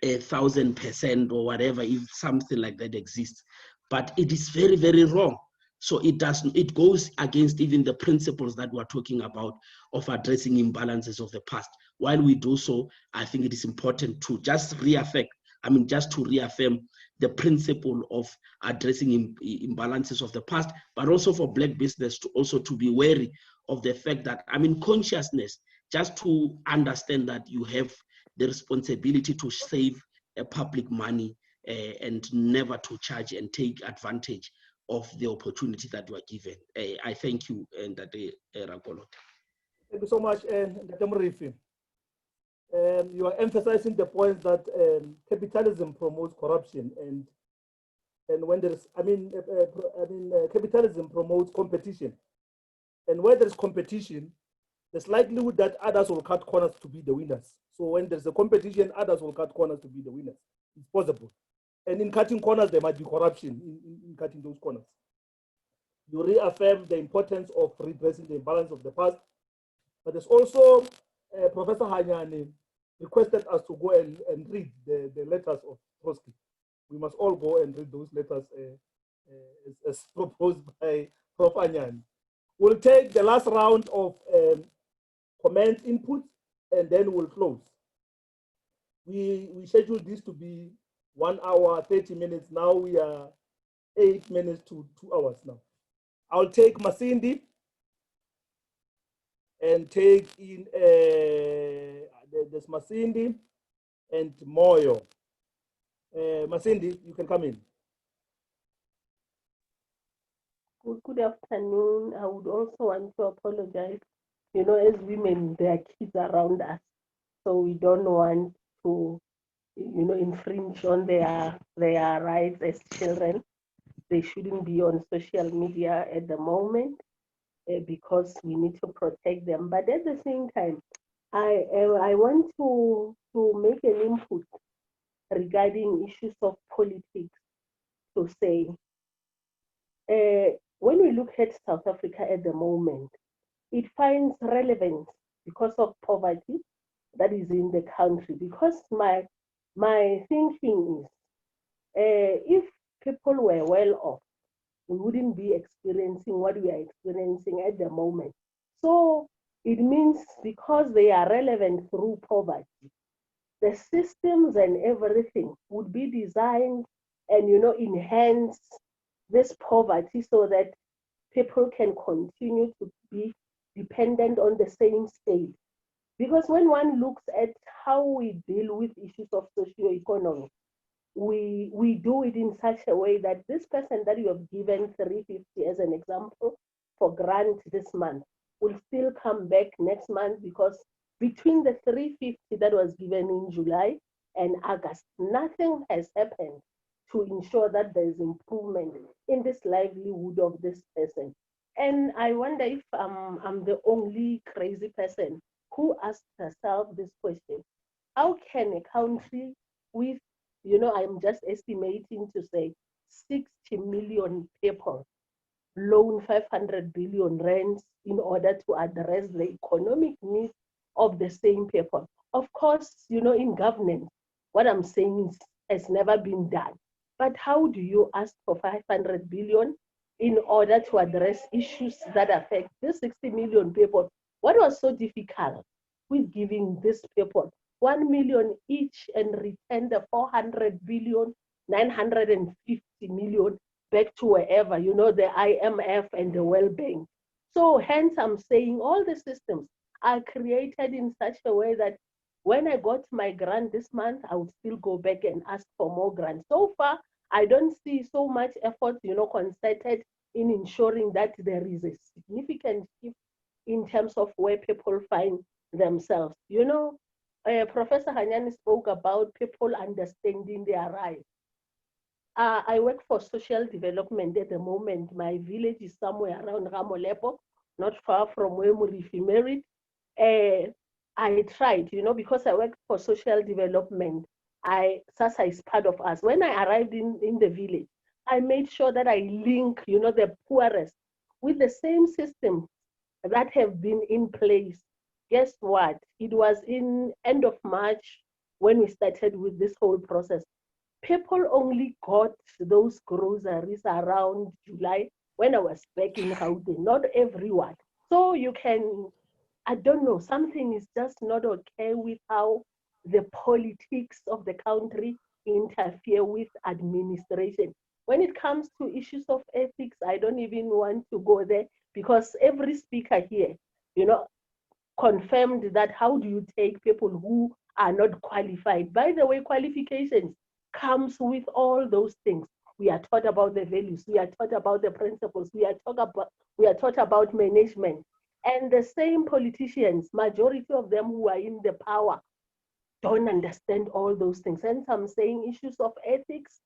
1,000% or whatever, if something like that exists, but it is very, very wrong. So it goes against even the principles that we're talking about of addressing imbalances of the past. While we do so, I think it is important to just reaffirm the principle of addressing imbalances of the past, but also for black business to be wary of the fact that, I mean, consciousness, just to understand that you have the responsibility to save public money and never to charge and take advantage of the opportunity that you are given. I thank you, Ntate Rakolote. Thank you so much, Ntate Murifi. You are emphasizing the point that capitalism promotes corruption, and when there's, capitalism promotes competition, and where there's competition, there's likelihood that others will cut corners to be the winners. So when there's a competition, others will cut corners to be the winners. It's possible. And in cutting corners, there might be corruption in cutting those corners. You reaffirm the importance of redressing the imbalance of the past. But there's also, Professor Hanyane requested us to go and read the letters of Trotsky. We must all go and read those letters as proposed by Prof. Hanyane. We'll take the last round of comment input, and then we'll close. We scheduled this to be 1 hour, 30 minutes. Now we are 8 minutes to 2 hours now. I'll take Masindi and take in, there's Masindi and Moyo. Masindi, you can come in. Good afternoon. I would also want to apologize. You know, as women, there are kids around us, so we don't want to, you know, infringe on their rights as children. They shouldn't be on social media at the moment because we need to protect them. But at the same time, I want to make an input regarding issues of politics to say, when we look at South Africa at the moment, it finds relevance because of poverty that is in the country. Because my thinking is, if people were well off, we wouldn't be experiencing what we are experiencing at the moment. So it means because they are relevant through poverty, the systems and everything would be designed and, you know, enhance this poverty so that people can continue to be dependent on the same state. Because when one looks at how we deal with issues of socio-economy, we do it in such a way that this person that you have given 350 as an example for grant this month will still come back next month, because between the 350 that was given in July and August, nothing has happened to ensure that there is improvement in this livelihood of this person. And I wonder if I'm the only crazy person who asked herself this question: how can a country with, you know, I'm just estimating to say 60 million people loan 500 billion rands in order to address the economic needs of the same people? Of course, you know, in governance, what I'm saying is, has never been done. But how do you ask for 500 billion in order to address issues that affect the 60 million people? What was so difficult with giving these people 1 million each and return the 400 billion, 950 million back to wherever, you know, the IMF and the World Bank? So hence I'm saying all the systems are created in such a way that when I got my grant this month, I would still go back and ask for more grants. So far, I don't see so much effort, you know, concerted in ensuring that there is a significant shift in terms of where people find themselves. You know, Professor Hanyani spoke about people understanding their rights. I work for social development at the moment. My village is somewhere around Ramolepo, not far from where Murifi married. I tried, you know, because I work for social development. SASA is part of us. When I arrived in the village, I made sure that I link, you know, the poorest with the same system that have been in place. Guess what? It was in end of March when we started with this whole process. People only got those groceries around July when I was back in Gauteng, not everyone. So you can, I don't know, something is just not okay with how the politics of the country interfere with administration. When it comes to issues of ethics, I don't even want to go there, because every speaker here, you know, confirmed that how do you take people who are not qualified? By the way, qualifications comes with all those things. We are taught about the values, we are taught about the principles, we are taught about management. And the same politicians, majority of them who are in the power, don't understand all those things. And I'm saying issues of ethics,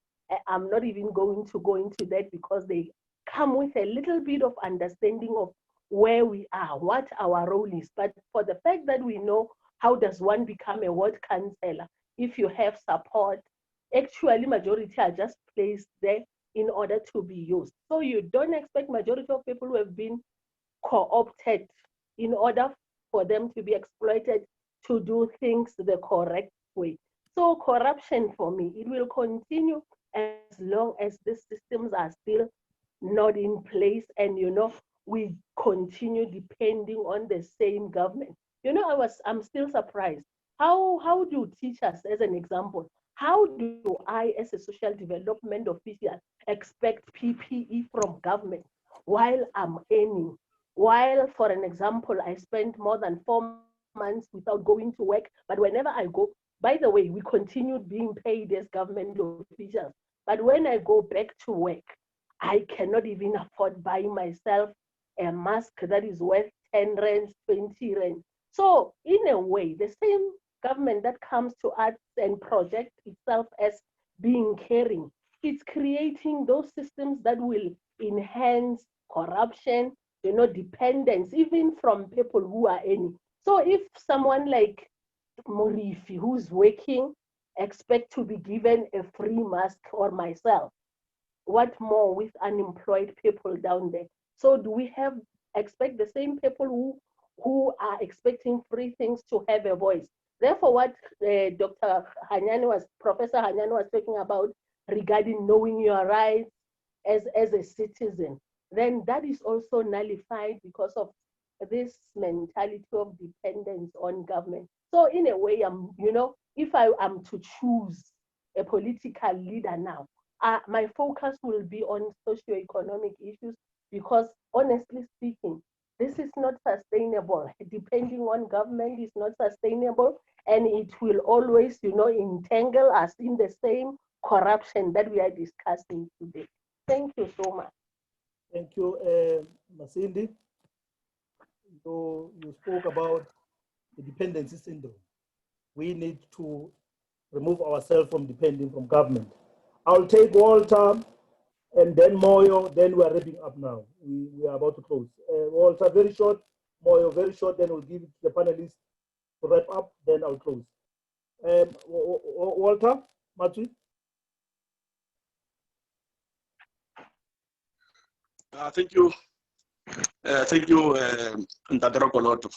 I'm not even going to go into that, because they come with a little bit of understanding of where we are, what our role is. But for the fact that we know how does one become a ward councillor, if you have support, actually majority are just placed there in order to be used. So you don't expect majority of people who have been co-opted in order for them to be exploited to do things the correct way. So corruption, for me, it will continue as long as these systems are still not in place, and, you know, we continue depending on the same government. You know, I'm still surprised. How do teachers, as an example, how do I, as a social development official, expect PPE from government while I'm earning? While, for an example, I spent more than 4 months without going to work, but whenever I go, by the way, we continued being paid as government officials. But when I go back to work, I cannot even afford buying myself a mask that is worth 10 rands, 20 rands. So in a way, the same government that comes to us and projects itself as being caring, it's creating those systems that will enhance corruption, dependence, even from people who are any. So if someone like Murifi, who's working, expect to be given a free mask, or myself, what more with unemployed people down there? So do we expect the same people who are expecting free things to have a voice? Therefore, what Professor Hanyani was talking about regarding knowing your rights as a citizen, then that is also nullified because of this mentality of dependence on government. So in a way, if I am to choose a political leader now, my focus will be on socioeconomic issues, because honestly speaking, this is not sustainable. Depending on government is not sustainable, and it will always, entangle us in the same corruption that we are discussing today. Thank you so much. Thank you, Masindi. So you spoke about the dependency syndrome. We need to remove ourselves from depending from government. I'll take Walter and then Moyo, then we're wrapping up now. We are about to close. Walter, very short, Moyo, very short, then we'll give it to the panelists to wrap up, then I'll close. Walter, Matthew? Thank you. Thank you, Untitled Rakolote.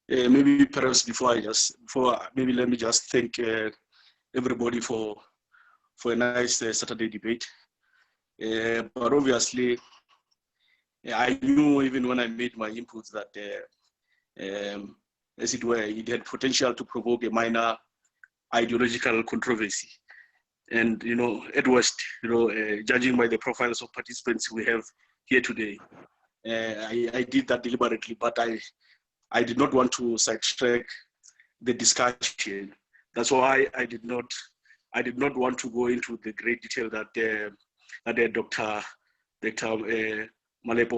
Maybe perhaps maybe let me just thank everybody for a nice Saturday debate. But obviously, I knew even when I made my inputs that, as it were, it had potential to provoke a minor ideological controversy. And, at worst, judging by the profiles of participants we have here today, I did that deliberately, but I did not want to sidetrack the discussion. That's why I did not want to go into the great detail that Dr. Malepo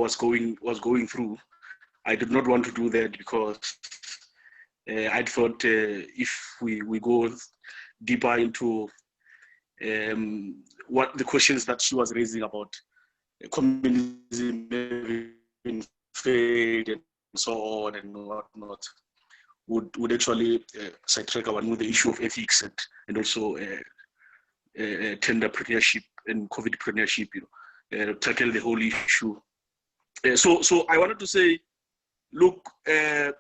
was going through. I did not want to do that because I thought if we go deeper into what the questions that she was raising about communism having failed and so on and whatnot, would actually sidetrack our the issue of ethics and also tenderpreneurship and Covidpreneruship, tackle the whole issue. So I wanted to say, look, the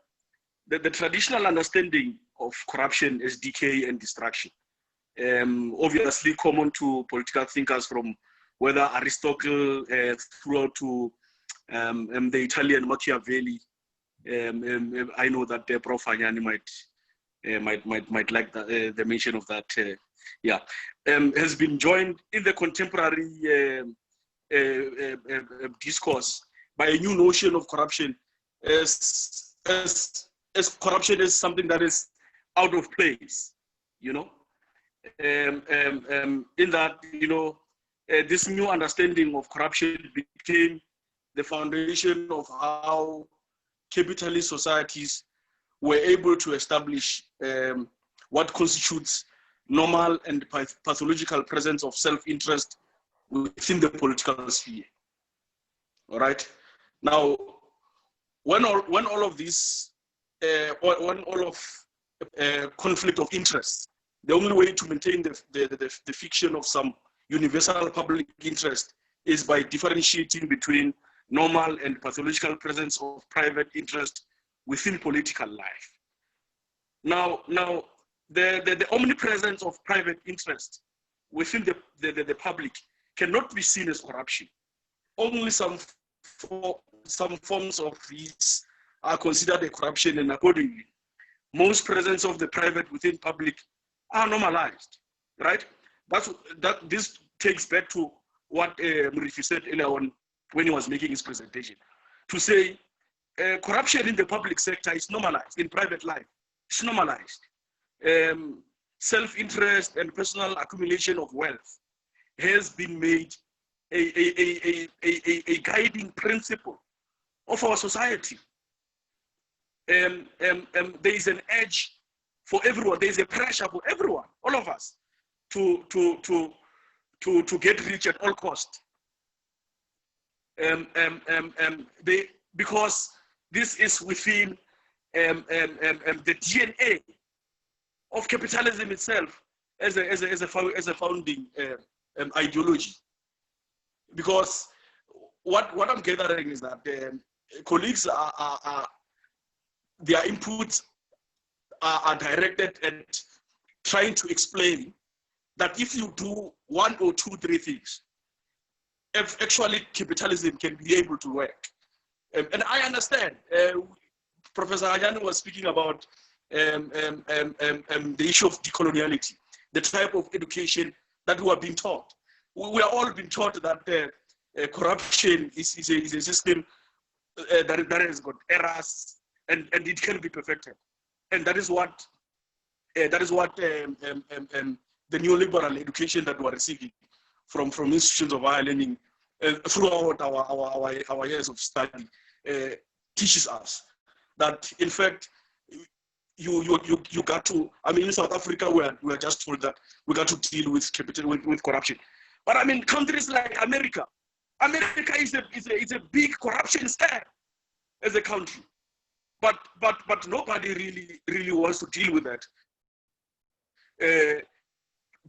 traditional understanding of corruption is decay and destruction. Obviously common to political thinkers from whether Aristotle throughout to the Italian Machiavelli. I know that Prof. Hanyani might like the mention of that. Has been joined in the contemporary discourse by a new notion of corruption as corruption is something that is out of place, in that, this new understanding of corruption became the foundation of how capitalist societies were able to establish what constitutes normal and pathological presence of self-interest within the political sphere. All right. Now, when all of this, when all of conflict of interest, the only way to maintain the fiction of some universal public interest is by differentiating between normal and pathological presence of private interest within political life. Now, the omnipresence of private interest within the public cannot be seen as corruption. Only some forms of these are considered a corruption, and accordingly, most presence of the private within public are normalized, right? This takes back to what Murifi said earlier on when he was making his presentation, to say corruption in the public sector is normalized, in private life, it's normalized. Self-interest and personal accumulation of wealth has been made a guiding principle of our society. There is an edge for everyone. There is a pressure for everyone, all of us, to get rich at all costs. Because this is within the DNA of capitalism itself as a founding ideology. Because what I'm gathering is that colleagues their inputs are directed at trying to explain that if you do 1 or 2, 3 things, if actually capitalism can be able to work. And I understand. Professor Ajani was speaking about the issue of decoloniality, the type of education that we are being taught. We are all being taught that corruption is a system that has got errors and it can be perfected. And that is what the neoliberal education that we are receiving from institutions of higher learning throughout our years of study teaches us that in fact you got to, I mean, in South Africa we are just told that we got to deal with corruption. But I mean, countries like America is a big corruption scam as a country. But nobody really wants to deal with that.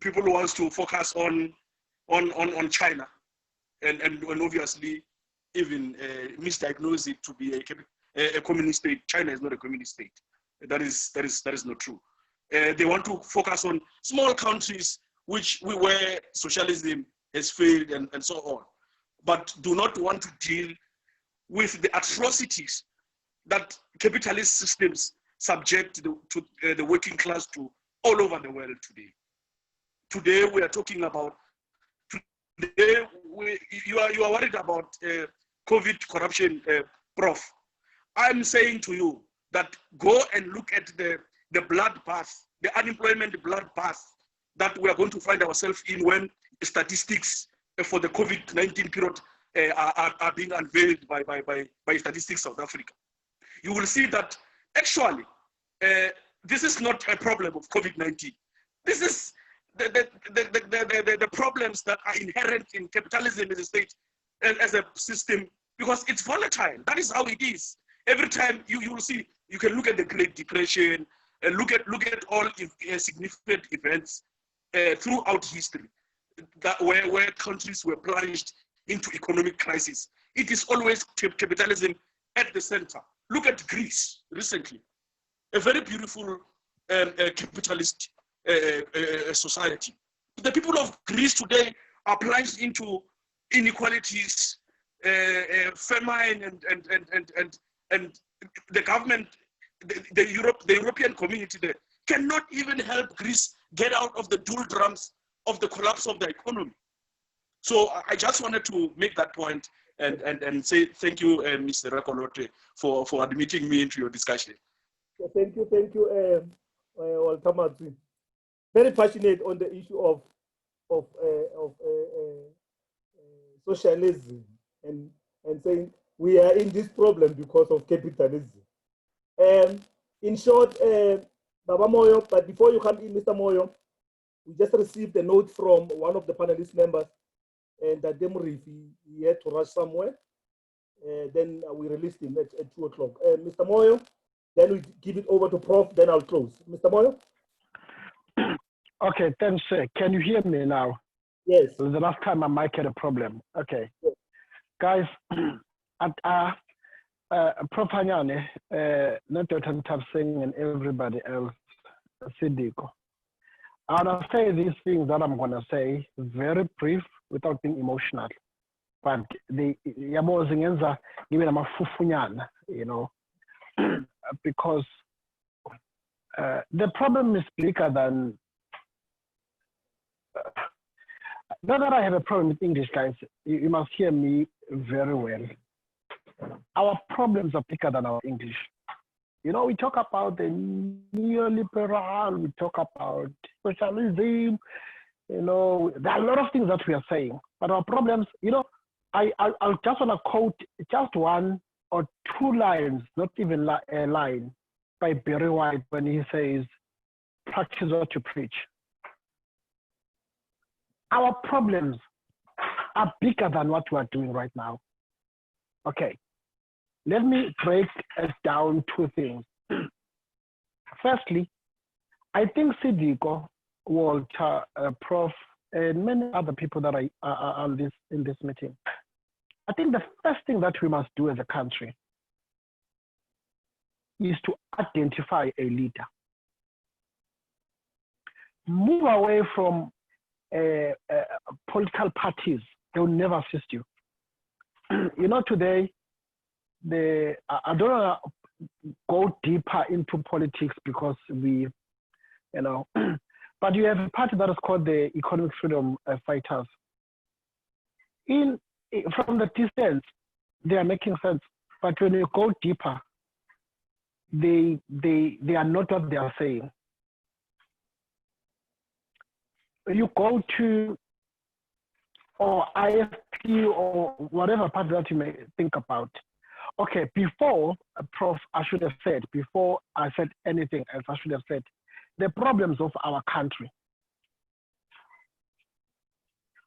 People wants to focus on China and obviously even misdiagnose it to be a communist state. China is not a communist state. That is not true. They want to focus on small countries where socialism has failed and so on, but do not want to deal with the atrocities that capitalist systems subject to the working class to all over the world today. Today we are talking about, you are worried about COVID corruption, Prof. I'm saying to you that go and look at the bloodbath, the unemployment bloodbath that we are going to find ourselves in when statistics for the COVID-19 period are being unveiled by Statistics South Africa. You will see that actually this is not a problem of COVID-19. This is the problems that are inherent in capitalism as a state, as a system, because it's volatile. That is how it is. Every time you will see, you can look at the Great Depression and look at all significant events throughout history that where countries were plunged into economic crisis. It is always capitalism at the center. Look at Greece recently, a very beautiful capitalist society. The people of Greece today are plunged into inequalities, famine, and the government, the European community there cannot even help Greece get out of the doldrums of the collapse of the economy. So I just wanted to make that point and say thank you, Mr. Rakolote, for admitting me into your discussion. Thank you, Walter Matsi. Very passionate on the issue of socialism and saying we are in this problem because of capitalism. In short, Baba Moyo, but before you come in, Mr. Moyo, we just received a note from one of the panelist members and that he had to rush somewhere. Then we released him at 2 o'clock. Mr. Moyo, then we give it over to Prof, then I'll close. Mr. Moyo? Okay, thanks. Can you hear me now? Yes. The last time my mic had a problem. Okay. Yes. Guys, Prof. Hanyane, Dr. Singh and everybody else, Sediko. I want to say these things that I'm going to say very brief without being emotional. But because the problem is bigger than. Not that I have a problem with English, guys. You must hear me very well. Our problems are bigger than our English. You know, we talk about the neoliberal, we talk about socialism, you know, there are a lot of things that we are saying. But our problems, you know, I'll just want to quote just one or two lines, not even a line, by Barry White when he says, practice what you preach. Our problems are bigger than what we are doing right now. Okay, let me break it down two things. Firstly, I think Sediko, Walter, Prof, and many other people that are in this meeting, I think the first thing that we must do as a country is to identify a leader. Move away from political parties. They will never assist you. You know, today, I don't want to go deeper into politics because we, you know, but you have a party that is called the Economic Freedom Fighters. From the distance, they are making sense, but when you go deeper, they are not what they are saying. You go to or IFP or whatever party that you may think about. Okay, before, Prof, I should have said, before I said anything else, I should have said the problems of our country,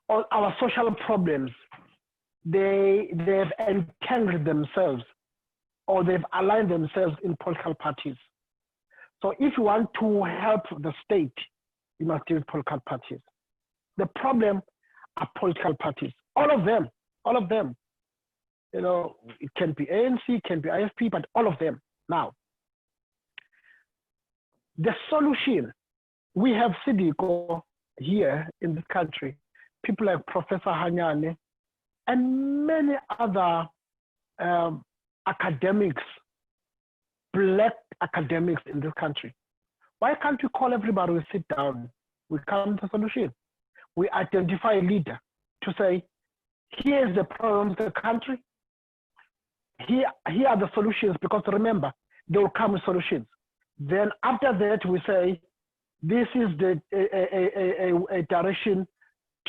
all our social problems, they've entangled themselves or they've aligned themselves in political parties. So if you want to help the state, you must deal with political parties. The problem are political parties, all of them. You know, it can be ANC, it can be IFP, but all of them. Now, the solution, we have Sediko here in this country, people like Professor Hanyane, and many other academics, black academics in this country. Why can't we call everybody, we sit down, we come to a solution? We identify a leader to say, here's the problem of the country, here are the solutions, because remember, they will come with solutions. Then after that, we say, this is the a direction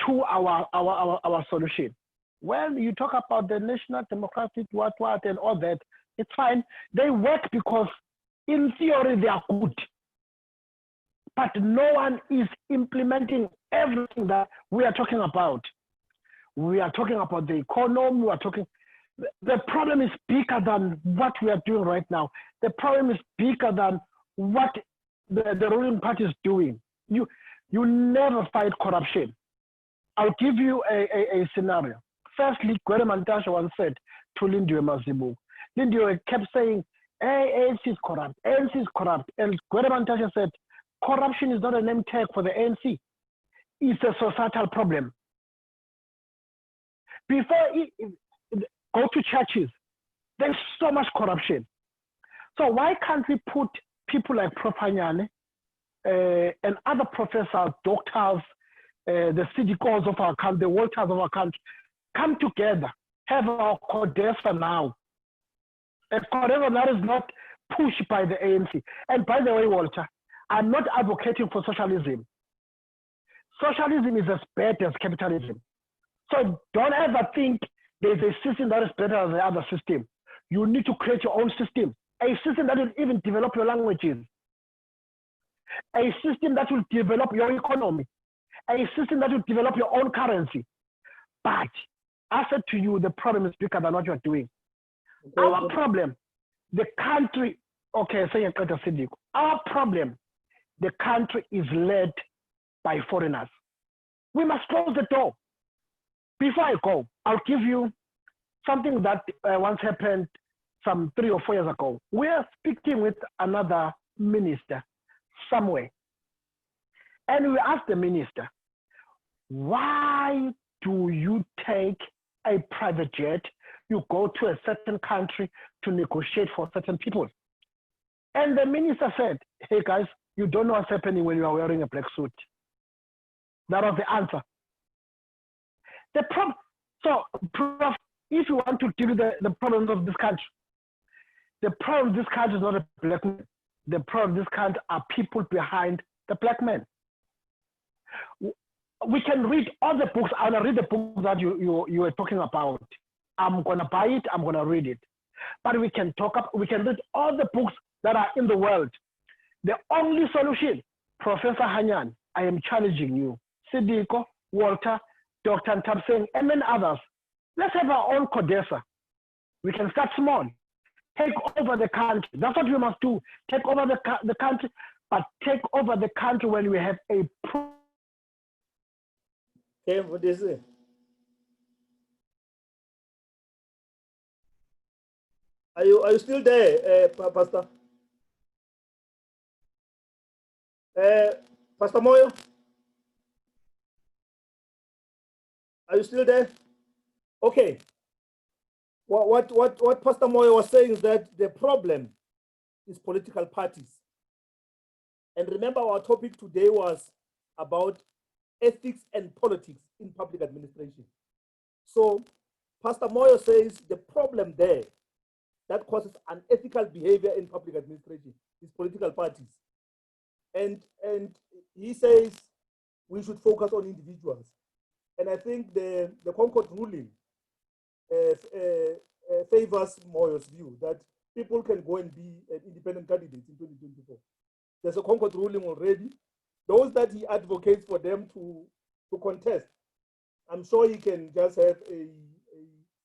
to our solution. When you talk about the national democratic what and all that, it's fine. They work because in theory they are good, but no one is implementing everything that we are talking about. We are talking about the economy, we are talking, the problem is bigger than what we are doing right now. The problem is bigger than what the ruling party is doing. You never fight corruption. I'll give you a scenario. Firstly, Gwede Mantashe once said to Lindiwe Mazibuko. Lindiwe kept saying, hey, ANC is corrupt, ANC is corrupt. And Gwede Mantashe said, corruption is not a name tag for the ANC. It's a societal problem. Before go to churches, there's so much corruption. So why can't we put people like Prof. Hanyane and other professors, doctors, the Sidikos of our country, the Walters of our country, come together, have our CODESA now. A CODESA that is not pushed by the ANC. And by the way, Walter, I'm not advocating for socialism. Socialism is as bad as capitalism. So don't ever think there's a system that is better than the other system. You need to create your own system. A system that will even develop your languages. A system that will develop your economy. A system that will develop your own currency. But I said to you, the problem is bigger than what you're doing. Our problem, the country, okay, say Sediko. Our problem, the country is led by foreigners. We must close the door. Before I go, I'll give you something that once happened some 3 or 4 years ago. We are speaking with another minister somewhere. And we asked the minister, why do you take a private jet? You go to a certain country to negotiate for certain people. And the minister said, hey guys, you don't know what's happening when you are wearing a black suit. That was the answer. The problem, so Prof, if you want to deal with the problems of this country, the problem of this country is not a black man. The problem of this country are people behind the black man. we can read all the books. I'm gonna read the book that you were talking about. I'm gonna buy it. I'm gonna read it. But we can read all the books that are in the world. The only solution, Professor Hanyan, I am challenging you, Sediko, Walter, Dr. Ntabseng, and many others. Let's have our own CODESA. We can start small. Take over the country. That's what we must do. Take over the country, but take over the country when we have a Okay, what is it? Are you still there, Pastor? Pastor Moyo? Are you still there? Okay. What Pastor Moyo was saying is that the problem is political parties. And remember, our topic today was about ethics and politics in public administration. So Pastor Moyo says the problem there that causes unethical behavior in public administration is political parties. And he says we should focus on individuals. And I think the Concord ruling favors Moyo's view that people can go and be independent candidates in 2024. There's a Concord ruling already. Those that he advocates for them to contest, I'm sure he can just have a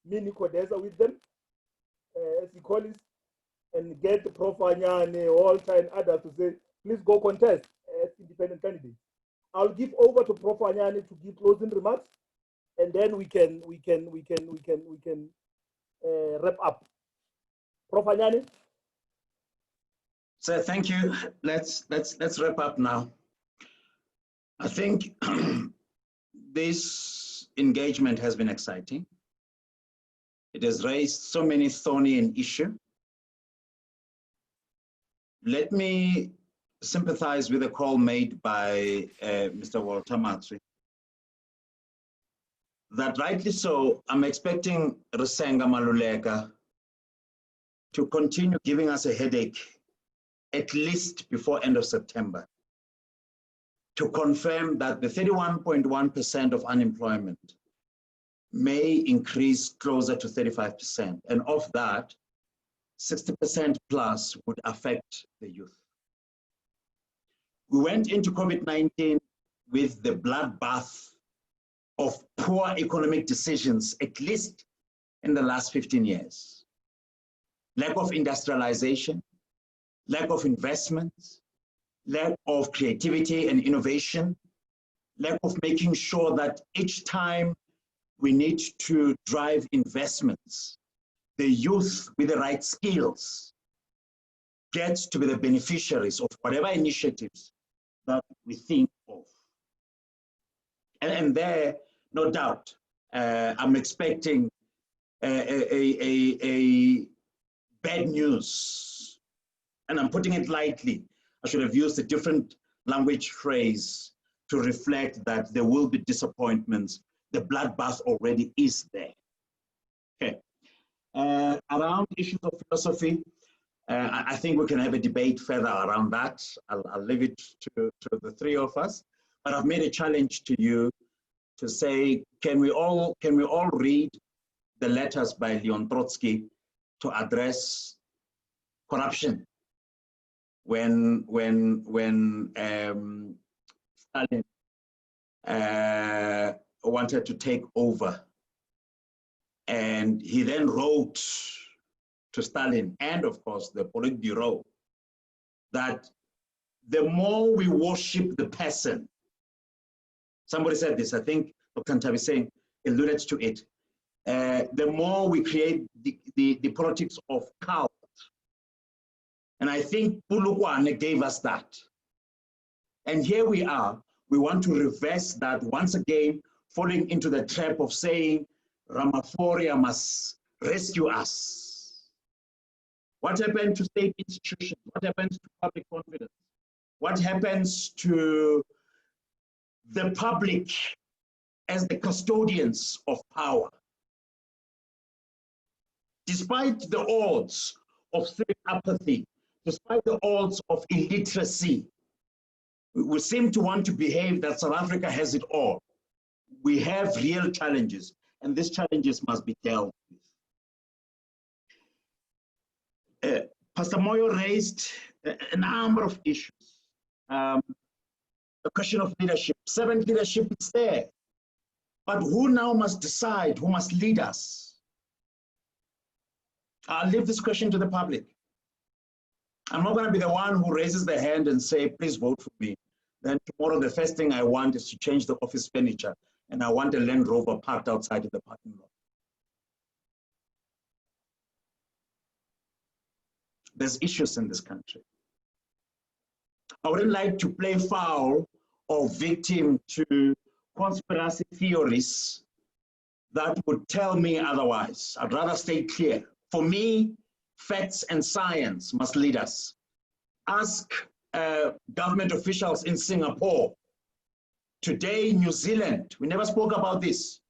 mini CODESA with them, as he calls it, and get Prof. Anyane, Walter, and others to say, please go contest as independent candidates. I'll give over to Prof. Anyane to give closing remarks, and then we can wrap up. Prof. Anyane. So thank you. Let's wrap up now. I think this engagement has been exciting. It has raised so many thorny issues. Let me sympathize with the call made by Mr. Walter Matsui. That rightly so, I'm expecting Rusenga Maluleka to continue giving us a headache at least before end of September, to confirm that the 31.1% of unemployment may increase closer to 35%. And of that, 60% plus would affect the youth. We went into COVID-19 with the bloodbath of poor economic decisions, at least in the last 15 years. Lack of industrialization, lack of investments, lack of creativity and innovation, lack of making sure that each time we need to drive investments, the youth with the right skills gets to be the beneficiaries of whatever initiatives that we think of. And there, no doubt, I'm expecting a bad news. And I'm putting it lightly. I should have used a different language phrase to reflect that there will be disappointments. The bloodbath already is there. Okay. Around issues of philosophy, I think we can have a debate further around that. I'll leave it to the three of us. But I've made a challenge to you to say, can we all read the letters by Leon Trotsky to address corruption? When Stalin wanted to take over, and he then wrote to Stalin and of course the Politburo that the more we worship the person, somebody said this, I think Dr. Ntabseng alluded to it, the more we create the politics of cult. And I think Polokwane gave us that. And here we are, we want to reverse that once again, falling into the trap of saying, Ramaphosa must rescue us. What happened to state institutions? What happens to public confidence? What happens to the public as the custodians of power? Despite the odds of civic apathy, despite the odds of illiteracy, We seem to want to behave that South Africa has it all. We have real challenges, and these challenges must be dealt with. Pastor Moyo raised a number of issues. The question of leadership. Servant leadership is there. But who now must decide, who must lead us? I'll leave this question to the public. I'm not going to be the one who raises the hand and say, please vote for me. Then tomorrow, the first thing I want is to change the office furniture, and I want a Land Rover parked outside of the parking lot. There's issues in this country. I wouldn't like to play foul or victim to conspiracy theories that would tell me otherwise. I'd rather stay clear. For me, facts and science must lead us. Ask government officials in Singapore. Today, New Zealand, we never spoke about this,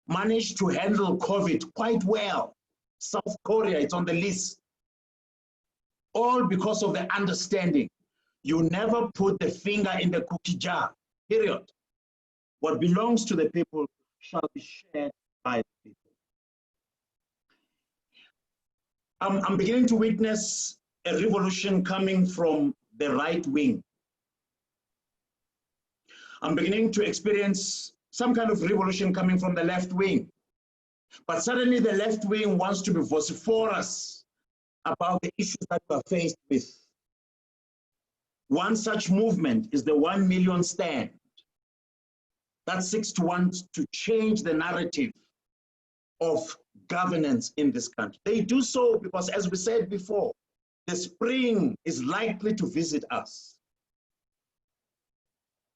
managed to handle COVID quite well. South Korea, it's on the list. All because of the understanding. You never put the finger in the cookie jar, period. What belongs to the people shall be shared by the people. I'm beginning to witness a revolution coming from the right wing. I'm beginning to experience some kind of revolution coming from the left wing. But suddenly the left wing wants to be vociferous about the issues that we are faced with. One such movement is the 1 million stand that seeks to want to change the narrative of governance in this country. They do so because, as we said before, the spring is likely to visit us.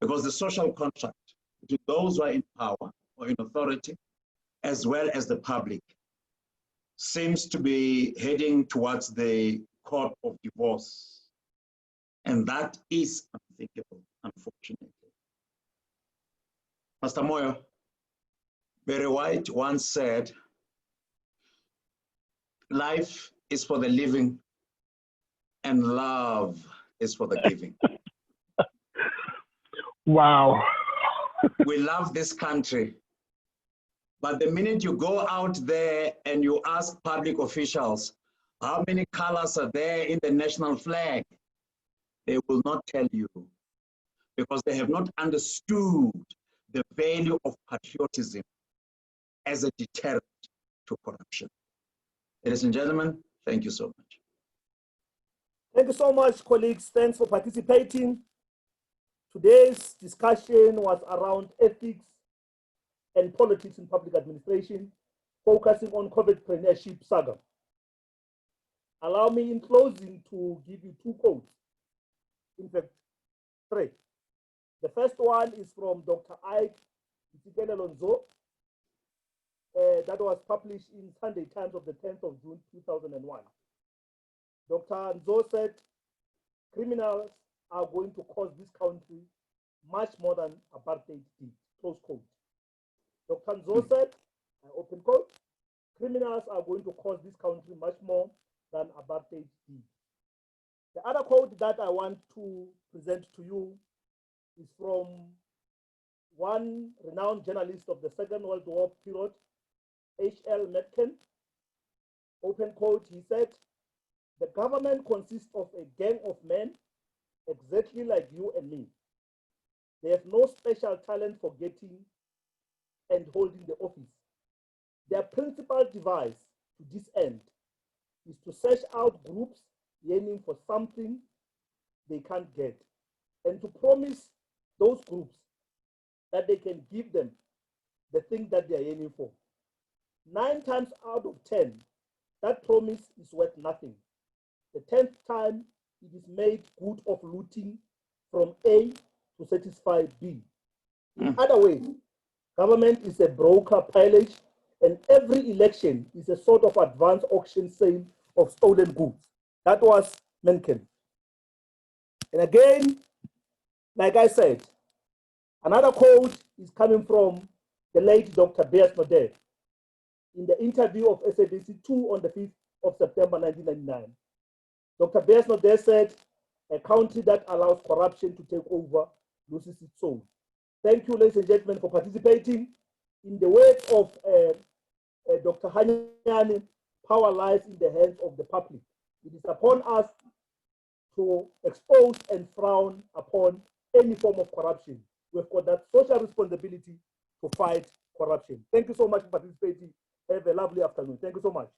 Because the social contract between those who are in power or in authority, as well as the public, seems to be heading towards the court of divorce. And that is unthinkable, unfortunately. Pastor Moyo, Barry White once said, life is for the living and love is for the giving. Wow. We love this country. But the minute you go out there and you ask public officials, how many colors are there in the national flag? They will not tell you because they have not understood the value of patriotism as a deterrent to corruption. Ladies and gentlemen, thank you so much. Thank you so much, colleagues. Thanks for participating. Today's discussion was around ethics and politics in public administration, focusing on Covidpreneruship saga. Allow me in closing to give you 2 quotes. In fact, 3. The first one is from Dr. Ike Lonzo, that was published in Sunday Times of the 10th of June, 2001. Dr. Nzo said, criminals are going to cost this country much more than apartheid did, close quote. Dr. Nzo said, open quote, criminals are going to cost this country much more than apartheid did. The other quote that I want to present to you is from one renowned journalist of the Second World War period, H.L. Mencken. Open quote, he said, the government consists of a gang of men exactly like you and me. They have no special talent for getting and holding the office. Their principal device to this end is to search out groups yearning for something they can't get and to promise those groups that they can give them the thing that they are yearning for. 9 times out of 10, that promise is worth nothing. The 10th time, it is made good of looting from A to satisfy B. In other ways, government is a broker pillage, and every election is a sort of advance auction sale of stolen goods. That was Mencken. And again, like I said, another quote is coming from the late Dr. Beers Nodé in the interview of SABC 2 on the 5th of September 1999. Dr. Beers Nodé said, A country that allows corruption to take over loses its soul. Thank you, ladies and gentlemen, for participating. In the words of Dr. Hanyani, power lies in the hands of the public. It is upon us to expose and frown upon any form of corruption. We've got that social responsibility to fight corruption. Thank you so much for participating. Have a lovely afternoon. Thank you so much.